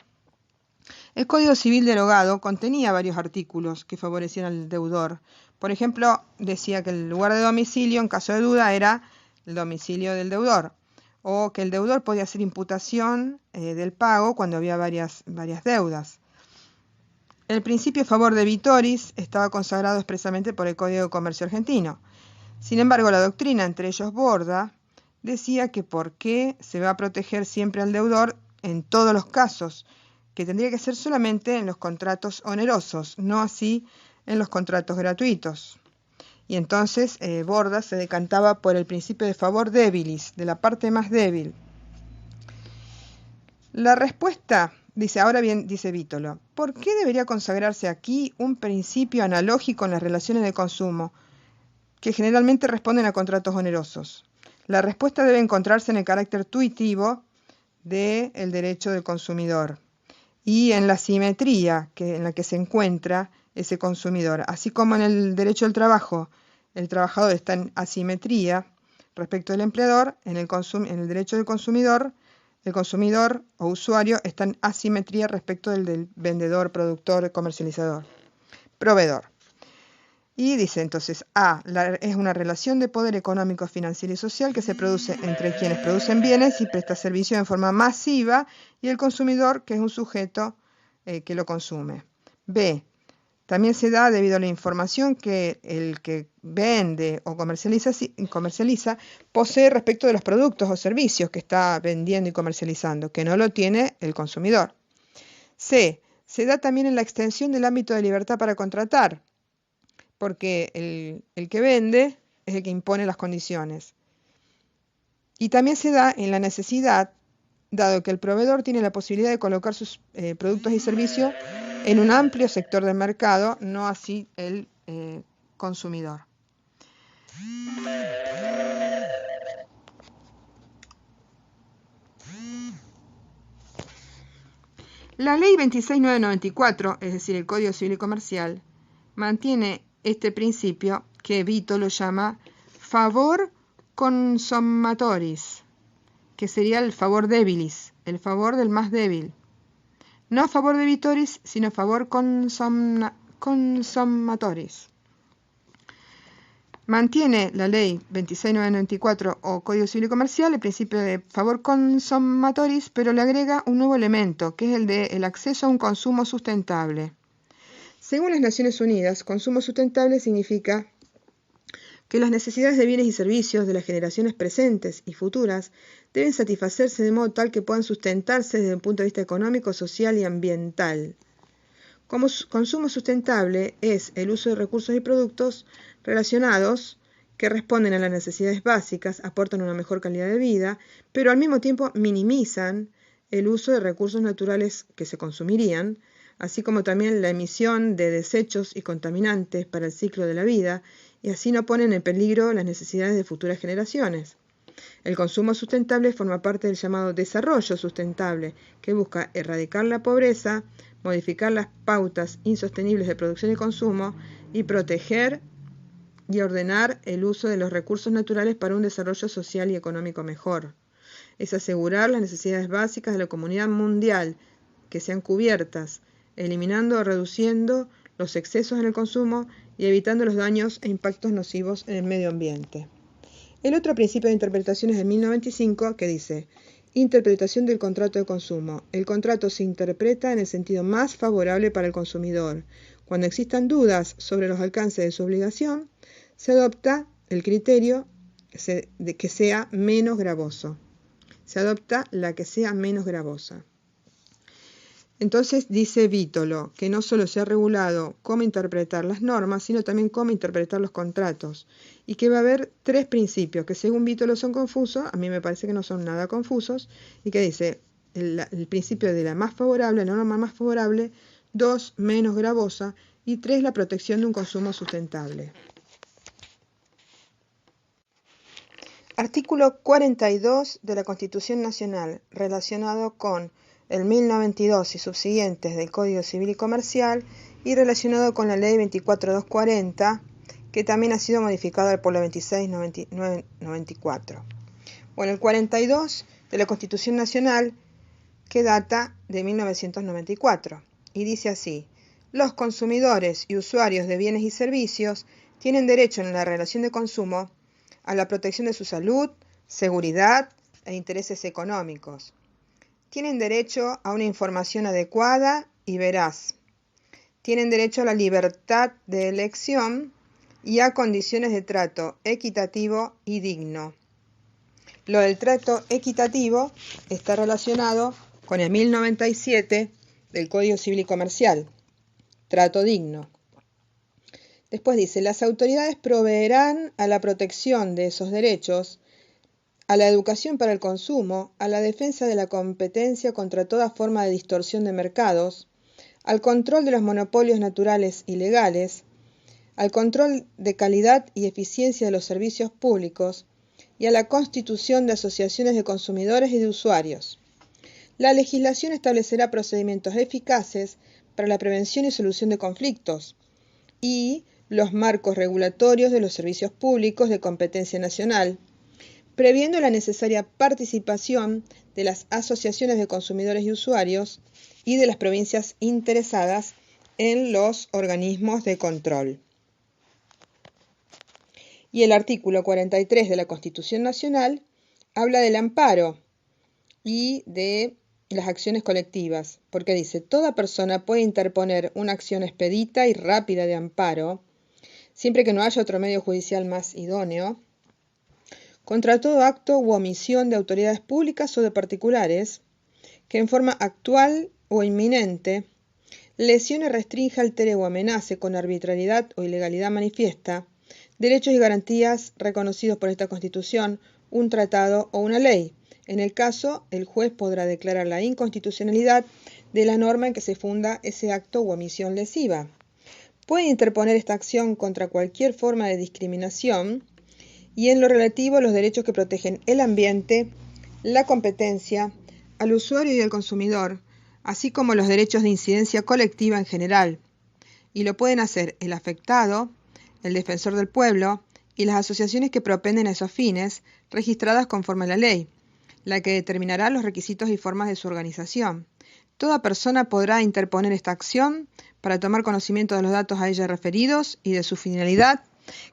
El Código Civil derogado contenía varios artículos que favorecían al deudor. Por ejemplo, decía que el lugar de domicilio, en caso de duda, era el domicilio del deudor, o que el deudor podía hacer imputación del pago cuando había varias deudas. El principio a favor de Vitoris estaba consagrado expresamente por el Código de Comercio argentino. Sin embargo, la doctrina, entre ellos Borda, decía que por qué se va a proteger siempre al deudor en todos los casos, que tendría que ser solamente en los contratos onerosos, no así en los contratos gratuitos. Y entonces Borda se decantaba por el principio de favor debilis, de la parte más débil. La respuesta, dice, ahora bien, dice Vítolo, ¿por qué debería consagrarse aquí un principio analógico en las relaciones de consumo, que generalmente responden a contratos onerosos? La respuesta debe encontrarse en el carácter tuitivo del derecho del consumidor y en la simetría en la que se encuentra ese consumidor. Así como en el derecho del trabajo, el trabajador está en asimetría respecto del empleador, en el derecho del consumidor, el consumidor o usuario está en asimetría respecto del vendedor, productor, comercializador, proveedor. Y dice entonces, es una relación de poder económico, financiero y social que se produce entre quienes producen bienes y presta servicios en forma masiva y el consumidor, que es un sujeto que lo consume. B. También se da debido a la información que el que vende o comercializa posee respecto de los productos o servicios que está vendiendo y comercializando, que no lo tiene el consumidor. C. Se da también en la extensión del ámbito de libertad para contratar, porque el que vende es el que impone las condiciones. Y también se da en la necesidad, dado que el proveedor tiene la posibilidad de colocar sus productos y servicios en un amplio sector del mercado, no así el consumidor. La Ley 26.994, es decir, el Código Civil y Comercial, mantiene este principio que Vito lo llama favor consummatoris, que sería el favor debilis, el favor del más débil. No a favor de vitoris, sino a favor consummatoris. Mantiene la ley 26.994 o Código Civil y Comercial el principio de favor consummatoris, pero le agrega un nuevo elemento, que es el de el acceso a un consumo sustentable. Según las Naciones Unidas, consumo sustentable significa que las necesidades de bienes y servicios de las generaciones presentes y futuras deben satisfacerse de modo tal que puedan sustentarse desde un punto de vista económico, social y ambiental. Como consumo sustentable es el uso de recursos y productos relacionados que responden a las necesidades básicas, aportan una mejor calidad de vida, pero al mismo tiempo minimizan el uso de recursos naturales que se consumirían, así como también la emisión de desechos y contaminantes para el ciclo de la vida, y así no ponen en peligro las necesidades de futuras generaciones. El consumo sustentable forma parte del llamado desarrollo sustentable, que busca erradicar la pobreza, modificar las pautas insostenibles de producción y consumo y proteger y ordenar el uso de los recursos naturales para un desarrollo social y económico mejor. Es asegurar las necesidades básicas de la comunidad mundial que sean cubiertas, eliminando o reduciendo los excesos en el consumo y evitando los daños e impactos nocivos en el medio ambiente. El otro principio de interpretación es de 1095 que dice: interpretación del contrato de consumo. El contrato se interpreta en el sentido más favorable para el consumidor. Cuando existan dudas sobre los alcances de su obligación, se adopta el criterio de que sea menos gravoso. Se adopta la que sea menos gravosa. Entonces dice Vítolo que no solo se ha regulado cómo interpretar las normas, sino también cómo interpretar los contratos, y que va a haber tres principios que según Vítolo son confusos, a mí me parece que no son nada confusos, y que dice el principio de la más favorable, la norma más favorable, 2, menos gravosa, y 3, la protección de un consumo sustentable. Artículo 42 de la Constitución Nacional, relacionado con el 1092 y subsiguientes del Código Civil y Comercial y relacionado con la Ley 24240, que también ha sido modificada por la 26.994. Bueno, el 42 de la Constitución Nacional, que data de 1994, y dice así: los consumidores y usuarios de bienes y servicios tienen derecho en la relación de consumo a la protección de su salud, seguridad e intereses económicos. Tienen derecho a una información adecuada y veraz. Tienen derecho a la libertad de elección y a condiciones de trato equitativo y digno. Lo del trato equitativo está relacionado con el 1097 del Código Civil y Comercial, trato digno. Después dice: las autoridades proveerán a la protección de esos derechos a la educación para el consumo, a la defensa de la competencia contra toda forma de distorsión de mercados, al control de los monopolios naturales y legales, al control de calidad y eficiencia de los servicios públicos y a la constitución de asociaciones de consumidores y de usuarios. La legislación establecerá procedimientos eficaces para la prevención y solución de conflictos y los marcos regulatorios de los servicios públicos de competencia nacional, previendo la necesaria participación de las asociaciones de consumidores y usuarios y de las provincias interesadas en los organismos de control. Y el artículo 43 de la Constitución Nacional habla del amparo y de las acciones colectivas, porque dice, toda persona puede interponer una acción expedita y rápida de amparo, siempre que no haya otro medio judicial más idóneo, contra todo acto u omisión de autoridades públicas o de particulares, que en forma actual o inminente lesione, restrinja, altere o amenace con arbitrariedad o ilegalidad manifiesta derechos y garantías reconocidos por esta Constitución, un tratado o una ley. En el caso, el juez podrá declarar la inconstitucionalidad de la norma en que se funda ese acto u omisión lesiva. Puede interponer esta acción contra cualquier forma de discriminación y en lo relativo a los derechos que protegen el ambiente, la competencia, al usuario y al consumidor, así como los derechos de incidencia colectiva en general. Y lo pueden hacer el afectado, el defensor del pueblo y las asociaciones que propenden a esos fines, registradas conforme a la ley, la que determinará los requisitos y formas de su organización. Toda persona podrá interponer esta acción para tomar conocimiento de los datos a ella referidos y de su finalidad,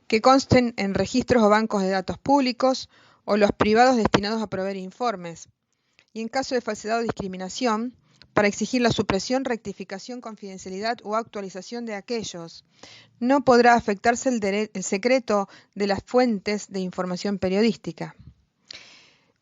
que consten en registros o bancos de datos públicos o los privados destinados a proveer informes, y en caso de falsedad o discriminación, para exigir la supresión, rectificación, confidencialidad o actualización de aquellos. No podrá afectarse el secreto de las fuentes de información periodística.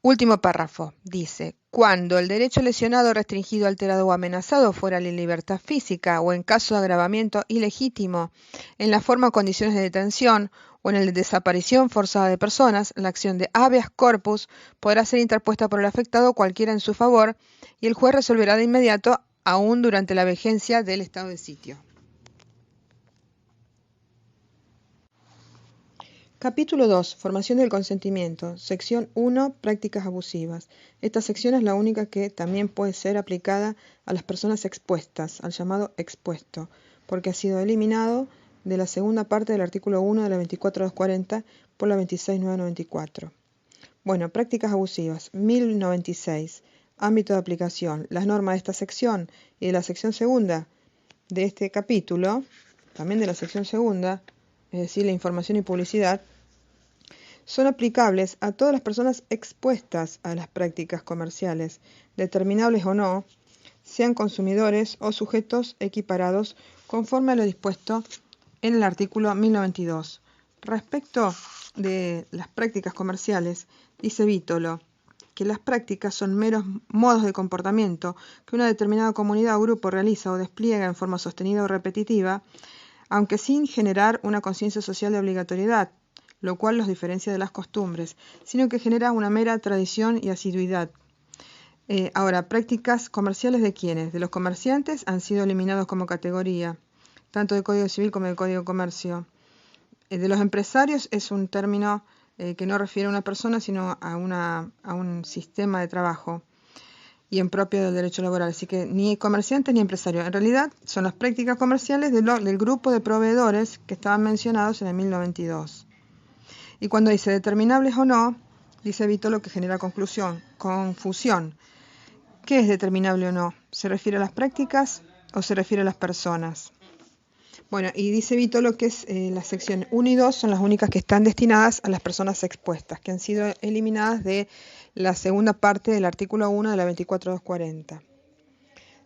Último párrafo, dice, cuando el derecho lesionado, restringido, alterado o amenazado fuera la libertad física o en caso de agravamiento ilegítimo en la forma o condiciones de detención o en el de desaparición forzada de personas, la acción de habeas corpus podrá ser interpuesta por el afectado cualquiera en su favor y el juez resolverá de inmediato aún durante la vigencia del estado de sitio. Capítulo 2. Formación del consentimiento. Sección 1. Prácticas abusivas. Esta sección es la única que también puede ser aplicada a las personas expuestas, al llamado expuesto, porque ha sido eliminado de la segunda parte del artículo 1 de la 24.240 por la 26.994. Bueno, prácticas abusivas. 1096. Ámbito de aplicación. Las normas de esta sección y de la sección segunda de este capítulo, también de la sección segunda, es decir, la información y publicidad, son aplicables a todas las personas expuestas a las prácticas comerciales, determinables o no, sean consumidores o sujetos equiparados conforme a lo dispuesto en el artículo 1092. Respecto de las prácticas comerciales, dice Vítolo que las prácticas son meros modos de comportamiento que una determinada comunidad o grupo realiza o despliega en forma sostenida o repetitiva, aunque sin generar una conciencia social de obligatoriedad, lo cual los diferencia de las costumbres, sino que genera una mera tradición y asiduidad. Ahora, prácticas comerciales ¿de quiénes? De los comerciantes han sido eliminados como categoría, tanto del Código Civil como del Código de Comercio. De los empresarios es un término que no refiere a una persona, sino a un sistema de trabajo y en propio del derecho laboral. Así que ni comerciantes ni empresarios. En realidad son las prácticas comerciales del grupo de proveedores que estaban mencionados en el 1092. Y cuando dice determinables o no, dice Vítolo que genera confusión. ¿Qué es determinable o no? ¿Se refiere a las prácticas o se refiere a las personas? Bueno, y dice Vítolo que es la sección 1 y 2 son las únicas que están destinadas a las personas expuestas, que han sido eliminadas de la segunda parte del artículo 1 de la 24.240.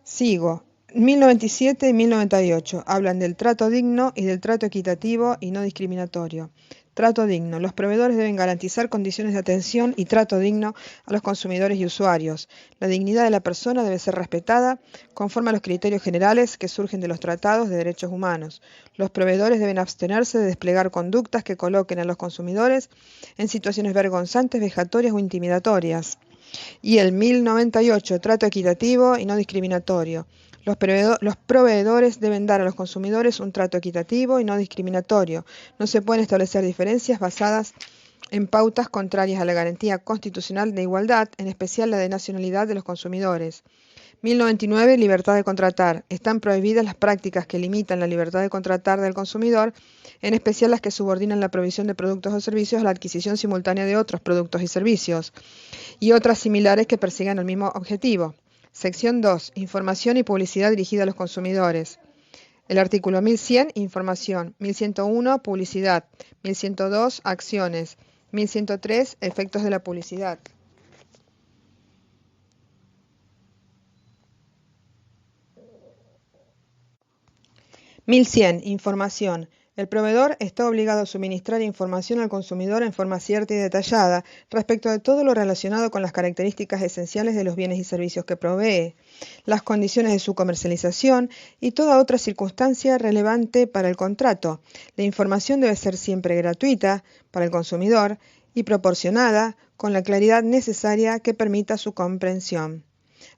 Sigo. 1097 y 1098 hablan del trato digno y del trato equitativo y no discriminatorio. Trato digno. Los proveedores deben garantizar condiciones de atención y trato digno a los consumidores y usuarios. La dignidad de la persona debe ser respetada conforme a los criterios generales que surgen de los tratados de derechos humanos. Los proveedores deben abstenerse de desplegar conductas que coloquen a los consumidores en situaciones vergonzantes, vejatorias o intimidatorias. Y el 1098, trato equitativo y no discriminatorio. Los proveedores deben dar a los consumidores un trato equitativo y no discriminatorio. No se pueden establecer diferencias basadas en pautas contrarias a la garantía constitucional de igualdad, en especial la de nacionalidad de los consumidores. 1099. Libertad de contratar. Están prohibidas las prácticas que limitan la libertad de contratar del consumidor, en especial las que subordinan la provisión de productos o servicios a la adquisición simultánea de otros productos y servicios, y otras similares que persigan el mismo objetivo. Sección 2. Información y publicidad dirigida a los consumidores. El artículo 1100, información. 1101, publicidad. 1102, acciones. 1103, efectos de la publicidad. Información. El proveedor está obligado a suministrar información al consumidor en forma cierta y detallada respecto de todo lo relacionado con las características esenciales de los bienes y servicios que provee, las condiciones de su comercialización y toda otra circunstancia relevante para el contrato. La información debe ser siempre gratuita para el consumidor y proporcionada con la claridad necesaria que permita su comprensión.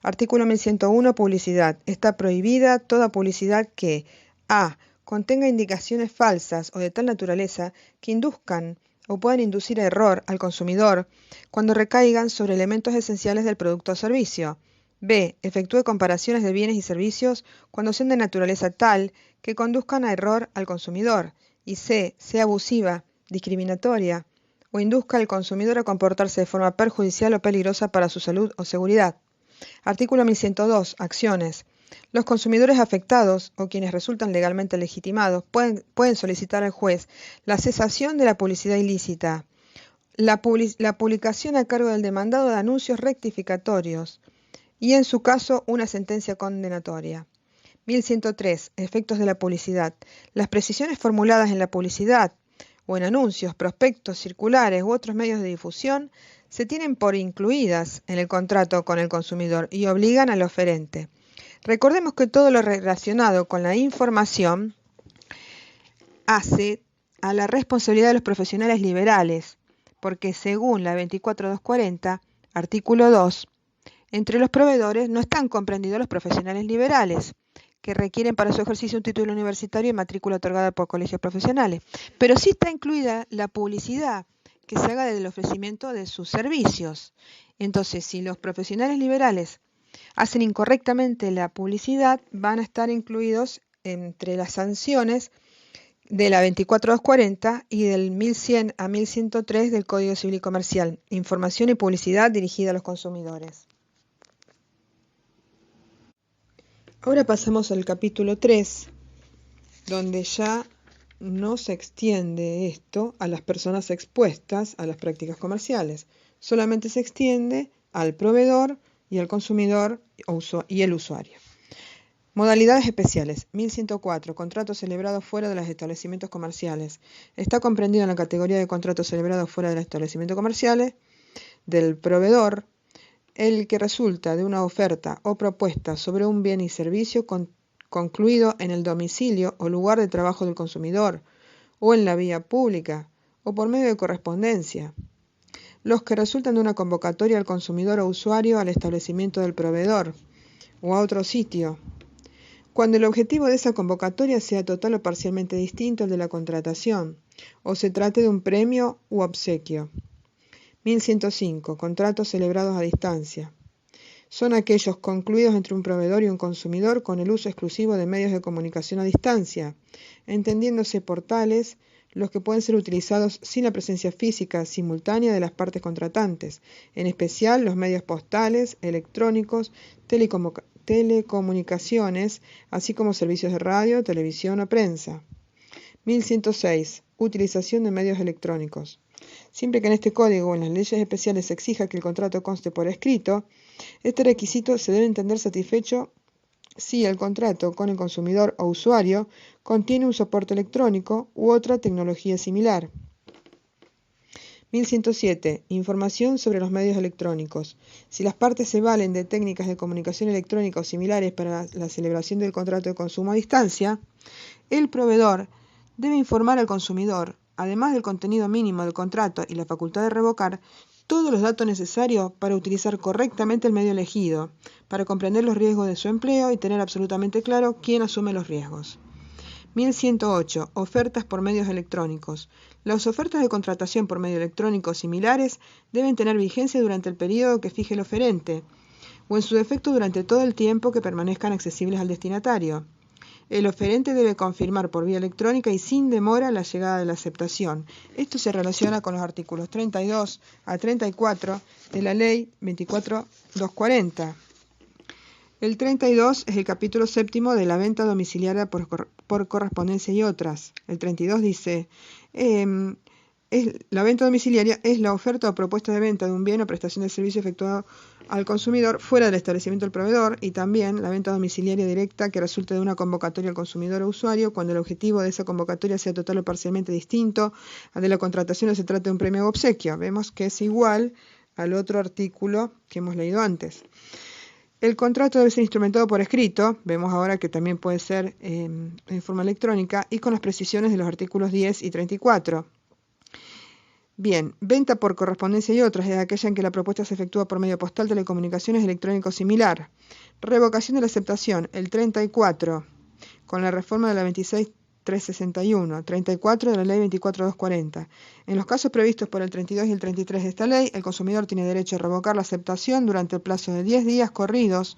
Artículo 1101. Publicidad. Está prohibida toda publicidad que a. contenga indicaciones falsas o de tal naturaleza que induzcan o puedan inducir a error al consumidor cuando recaigan sobre elementos esenciales del producto o servicio. B. efectúe comparaciones de bienes y servicios cuando sean de naturaleza tal que conduzcan a error al consumidor. Y C. sea abusiva, discriminatoria o induzca al consumidor a comportarse de forma perjudicial o peligrosa para su salud o seguridad. Artículo 1102. Acciones. Los consumidores afectados o quienes resultan legalmente legitimados pueden solicitar al juez la cesación de la publicidad ilícita, la publicación a cargo del demandado de anuncios rectificatorios y, en su caso, una sentencia condenatoria. 1103. Efectos de la publicidad. Las precisiones formuladas en la publicidad o en anuncios, prospectos, circulares u otros medios de difusión se tienen por incluidas en el contrato con el consumidor y obligan al oferente. Recordemos que todo lo relacionado con la información hace a la responsabilidad de los profesionales liberales, porque según la 24240, artículo 2, entre los proveedores no están comprendidos los profesionales liberales, que requieren para su ejercicio un título universitario y matrícula otorgada por colegios profesionales, pero sí está incluida la publicidad que se haga del ofrecimiento de sus servicios. Entonces, si los profesionales liberales hacen incorrectamente la publicidad, van a estar incluidos entre las sanciones de la 24240 y del 1100 a 1103 del Código Civil y Comercial. Información y publicidad dirigida a los consumidores. Ahora pasamos al capítulo 3, donde ya no se extiende esto a las personas expuestas a las prácticas comerciales. Solamente se extiende al proveedor y al consumidor y el usuario. Modalidades especiales. 1104. Contratos celebrados fuera de los establecimientos comerciales. Está comprendido en la categoría de contratos celebrados fuera de los establecimientos comerciales del proveedor el que resulta de una oferta o propuesta sobre un bien y servicio concluido en el domicilio o lugar de trabajo del consumidor, o en la vía pública, o por medio de correspondencia. Los que resultan de una convocatoria al consumidor o usuario al establecimiento del proveedor o a otro sitio, cuando el objetivo de esa convocatoria sea total o parcialmente distinto al de la contratación, o se trate de un premio u obsequio. 1105. Contratos celebrados a distancia. Son aquellos concluidos entre un proveedor y un consumidor con el uso exclusivo de medios de comunicación a distancia, entendiéndose por tales los que pueden ser utilizados sin la presencia física simultánea de las partes contratantes, en especial los medios postales, electrónicos, telecomunicaciones, así como servicios de radio, televisión o prensa. 1106. Utilización de medios electrónicos. Siempre que en este código o en las leyes especiales se exija que el contrato conste por escrito, este requisito se debe entender satisfecho si el contrato con el consumidor o usuario contiene un soporte electrónico u otra tecnología similar. 1107. Información sobre los medios electrónicos. Si las partes se valen de técnicas de comunicación electrónica o similares para la celebración del contrato de consumo a distancia, el proveedor debe informar al consumidor, además del contenido mínimo del contrato y la facultad de revocar, todos los datos necesarios para utilizar correctamente el medio elegido, para comprender los riesgos de su empleo y tener absolutamente claro quién asume los riesgos. 1108. Ofertas por medios electrónicos. Las ofertas de contratación por medio electrónico similares deben tener vigencia durante el periodo que fije el oferente, o en su defecto durante todo el tiempo que permanezcan accesibles al destinatario. El oferente debe confirmar por vía electrónica y sin demora la llegada de la aceptación. Esto se relaciona con los artículos 32 a 34 de la Ley 24.240. El 32 es el capítulo séptimo de la venta domiciliaria por correspondencia y otras. El 32 dice, la venta domiciliaria es la oferta o propuesta de venta de un bien o prestación de servicio efectuado al consumidor fuera del establecimiento del proveedor, y también la venta domiciliaria directa que resulta de una convocatoria al consumidor o usuario cuando el objetivo de esa convocatoria sea total o parcialmente distinto al de la contratación o se trate de un premio o obsequio. Vemos que es igual al otro artículo que hemos leído antes. El contrato debe ser instrumentado por escrito, vemos ahora que también puede ser en forma electrónica, y con las precisiones de los artículos 10 y 34. Bien, venta por correspondencia y otras es aquella en que la propuesta se efectúa por medio postal, telecomunicaciones, electrónico similar. Revocación de la aceptación, el 34, con la reforma de la 26.361, 34 de la Ley 24.240. En los casos previstos por el 32 y el 33 de esta ley, el consumidor tiene derecho a revocar la aceptación durante el plazo de 10 días corridos,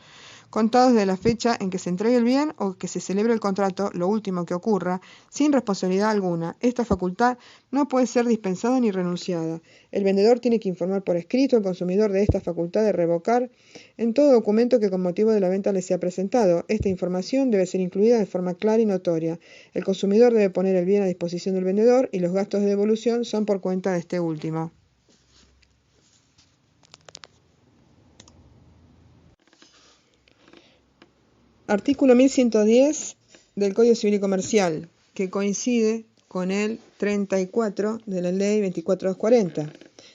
contados de la fecha en que se entregue el bien o que se celebre el contrato, lo último que ocurra, sin responsabilidad alguna. Esta facultad no puede ser dispensada ni renunciada. El vendedor tiene que informar por escrito al consumidor de esta facultad de revocar en todo documento que con motivo de la venta le sea presentado. Esta información debe ser incluida de forma clara y notoria. El consumidor debe poner el bien a disposición del vendedor y los gastos de devolución son por cuenta de este último. Artículo 1110 del Código Civil y Comercial, que coincide con el 34 de la Ley 24.240.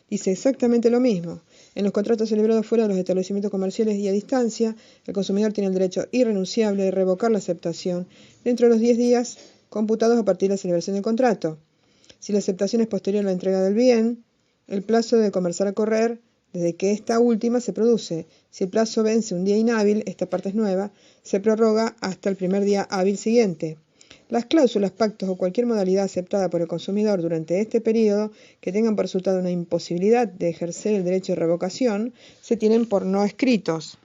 Dice exactamente lo mismo. En los contratos celebrados fuera de los establecimientos comerciales y a distancia, el consumidor tiene el derecho irrenunciable de revocar la aceptación dentro de los 10 días computados a partir de la celebración del contrato. Si la aceptación es posterior a la entrega del bien, el plazo debe comenzar a correr desde que esta última se produce. Si el plazo vence un día inhábil, esta parte es nueva, se prorroga hasta el primer día hábil siguiente. Las cláusulas, pactos o cualquier modalidad aceptada por el consumidor durante este periodo que tengan por resultado una imposibilidad de ejercer el derecho de revocación, se tienen por no escritos.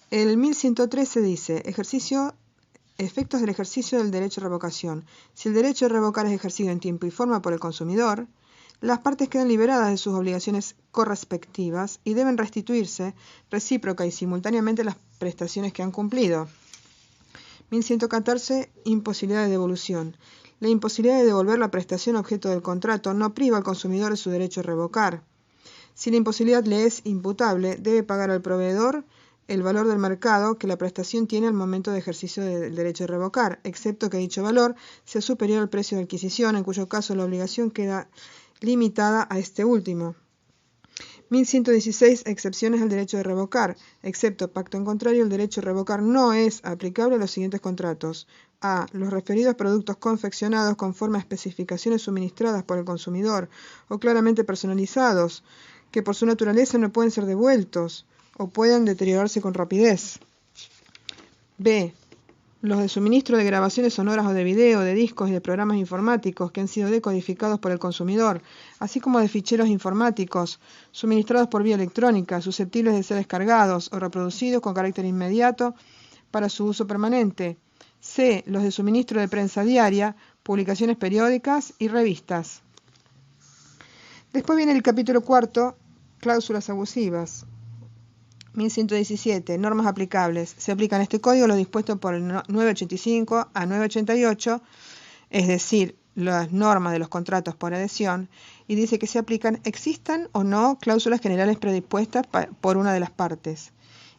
El 1113 dice, efectos del ejercicio del derecho de revocación. Si el derecho de revocar es ejercido en tiempo y forma por el consumidor, las partes quedan liberadas de sus obligaciones correspectivas y deben restituirse recíproca y simultáneamente las prestaciones que han cumplido. 1114. Imposibilidad de devolución. La imposibilidad de devolver la prestación objeto del contrato no priva al consumidor de su derecho a revocar. Si la imposibilidad le es imputable, debe pagar al proveedor el valor del mercado que la prestación tiene al momento de ejercicio del derecho de revocar, excepto que dicho valor sea superior al precio de adquisición, en cuyo caso la obligación queda limitada a este último. 1116. Excepciones al derecho de revocar. Excepto pacto en contrario, el derecho de revocar no es aplicable a los siguientes contratos. A. Los referidos productos confeccionados conforme a especificaciones suministradas por el consumidor o claramente personalizados, que por su naturaleza no pueden ser devueltos o pueden deteriorarse con rapidez. B. Los de suministro de grabaciones sonoras o de video, de discos y de programas informáticos que han sido decodificados por el consumidor, así como de ficheros informáticos suministrados por vía electrónica, susceptibles de ser descargados o reproducidos con carácter inmediato para su uso permanente. C. Los de suministro de prensa diaria, publicaciones periódicas y revistas. Después viene el capítulo cuarto, cláusulas abusivas. 1117. Normas aplicables. Se aplican este código lo dispuesto por el 985 a 988, es decir, las normas de los contratos por adhesión, y dice que se aplican existan o no cláusulas generales predispuestas por una de las partes.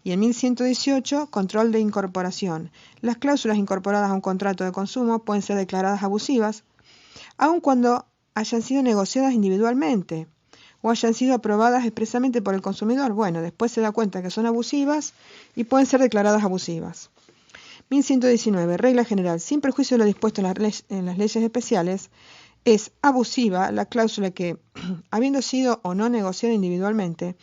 Y en 1118, control de incorporación. Las cláusulas incorporadas a un contrato de consumo pueden ser declaradas abusivas, aun cuando hayan sido negociadas individualmente o hayan sido aprobadas expresamente por el consumidor. Bueno, después se da cuenta que son abusivas y pueden ser declaradas abusivas. 1119. Regla general. Sin perjuicio de lo dispuesto en las leyes especiales, es abusiva la cláusula que, habiendo sido o no negociada individualmente,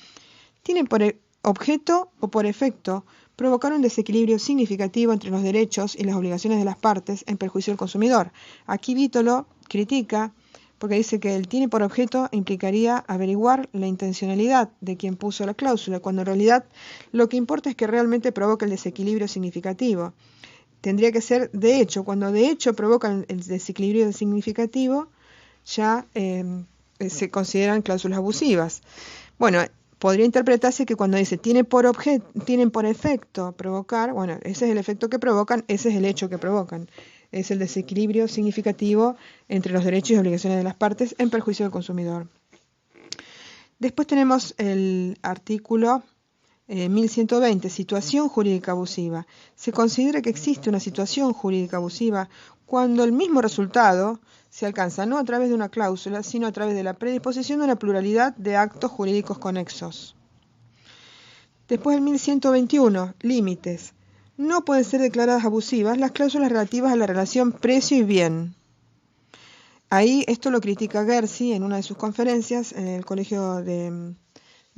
tiene por objeto o por efecto provocar un desequilibrio significativo entre los derechos y las obligaciones de las partes en perjuicio del consumidor. Aquí Vítolo critica porque dice que el tiene por objeto implicaría averiguar la intencionalidad de quien puso la cláusula, cuando en realidad lo que importa es que realmente provoca el desequilibrio significativo. Tendría que ser de hecho. Cuando de hecho provocan el desequilibrio significativo, ya se consideran cláusulas abusivas. Bueno, podría interpretarse que cuando dice tienen por efecto provocar, bueno, ese es el efecto que provocan, ese es el hecho que provocan. Es el desequilibrio significativo entre los derechos y obligaciones de las partes en perjuicio del consumidor. Después tenemos el artículo 1120, situación jurídica abusiva. Se considera que existe una situación jurídica abusiva cuando el mismo resultado se alcanza no a través de una cláusula, sino a través de la predisposición de una pluralidad de actos jurídicos conexos. Después el 1121, límites. No pueden ser declaradas abusivas las cláusulas relativas a la relación precio y bien. Ahí esto lo critica Gersi en una de sus conferencias en el Colegio de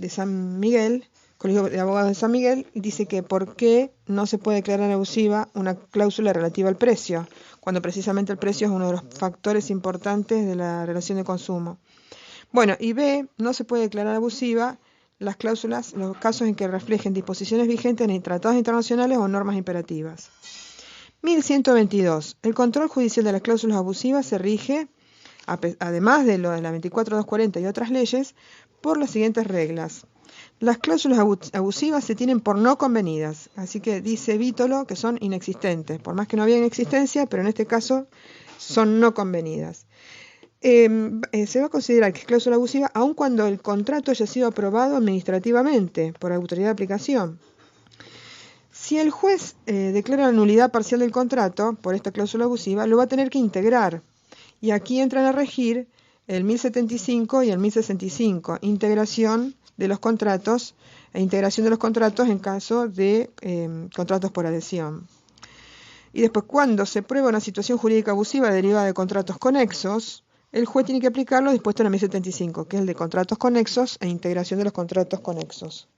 San Miguel, Colegio de Abogados de San Miguel, y dice que por qué no se puede declarar abusiva una cláusula relativa al precio, cuando precisamente el precio es uno de los factores importantes de la relación de consumo. Bueno, y B, no se puede declarar abusiva las cláusulas, los casos en que reflejen disposiciones vigentes en tratados internacionales o normas imperativas. 1122. El control judicial de las cláusulas abusivas se rige, además de lo de la 24240 y otras leyes, por las siguientes reglas. Las cláusulas abusivas se tienen por no convenidas, así que dice Vítolo que son inexistentes, por más que no había existencia, pero en este caso son no convenidas. Se va a considerar que es cláusula abusiva aun cuando el contrato haya sido aprobado administrativamente por la autoridad de aplicación. Si el juez declara la nulidad parcial del contrato por esta cláusula abusiva, lo va a tener que integrar. Y aquí entran a regir el 1075 y el 1065, integración de los contratos e integración de los contratos en caso de contratos por adhesión. Y después, cuando se prueba una situación jurídica abusiva derivada de contratos conexos, el juez tiene que aplicar lo dispuesto en el 1075, que es el de contratos conexos e integración de los contratos conexos.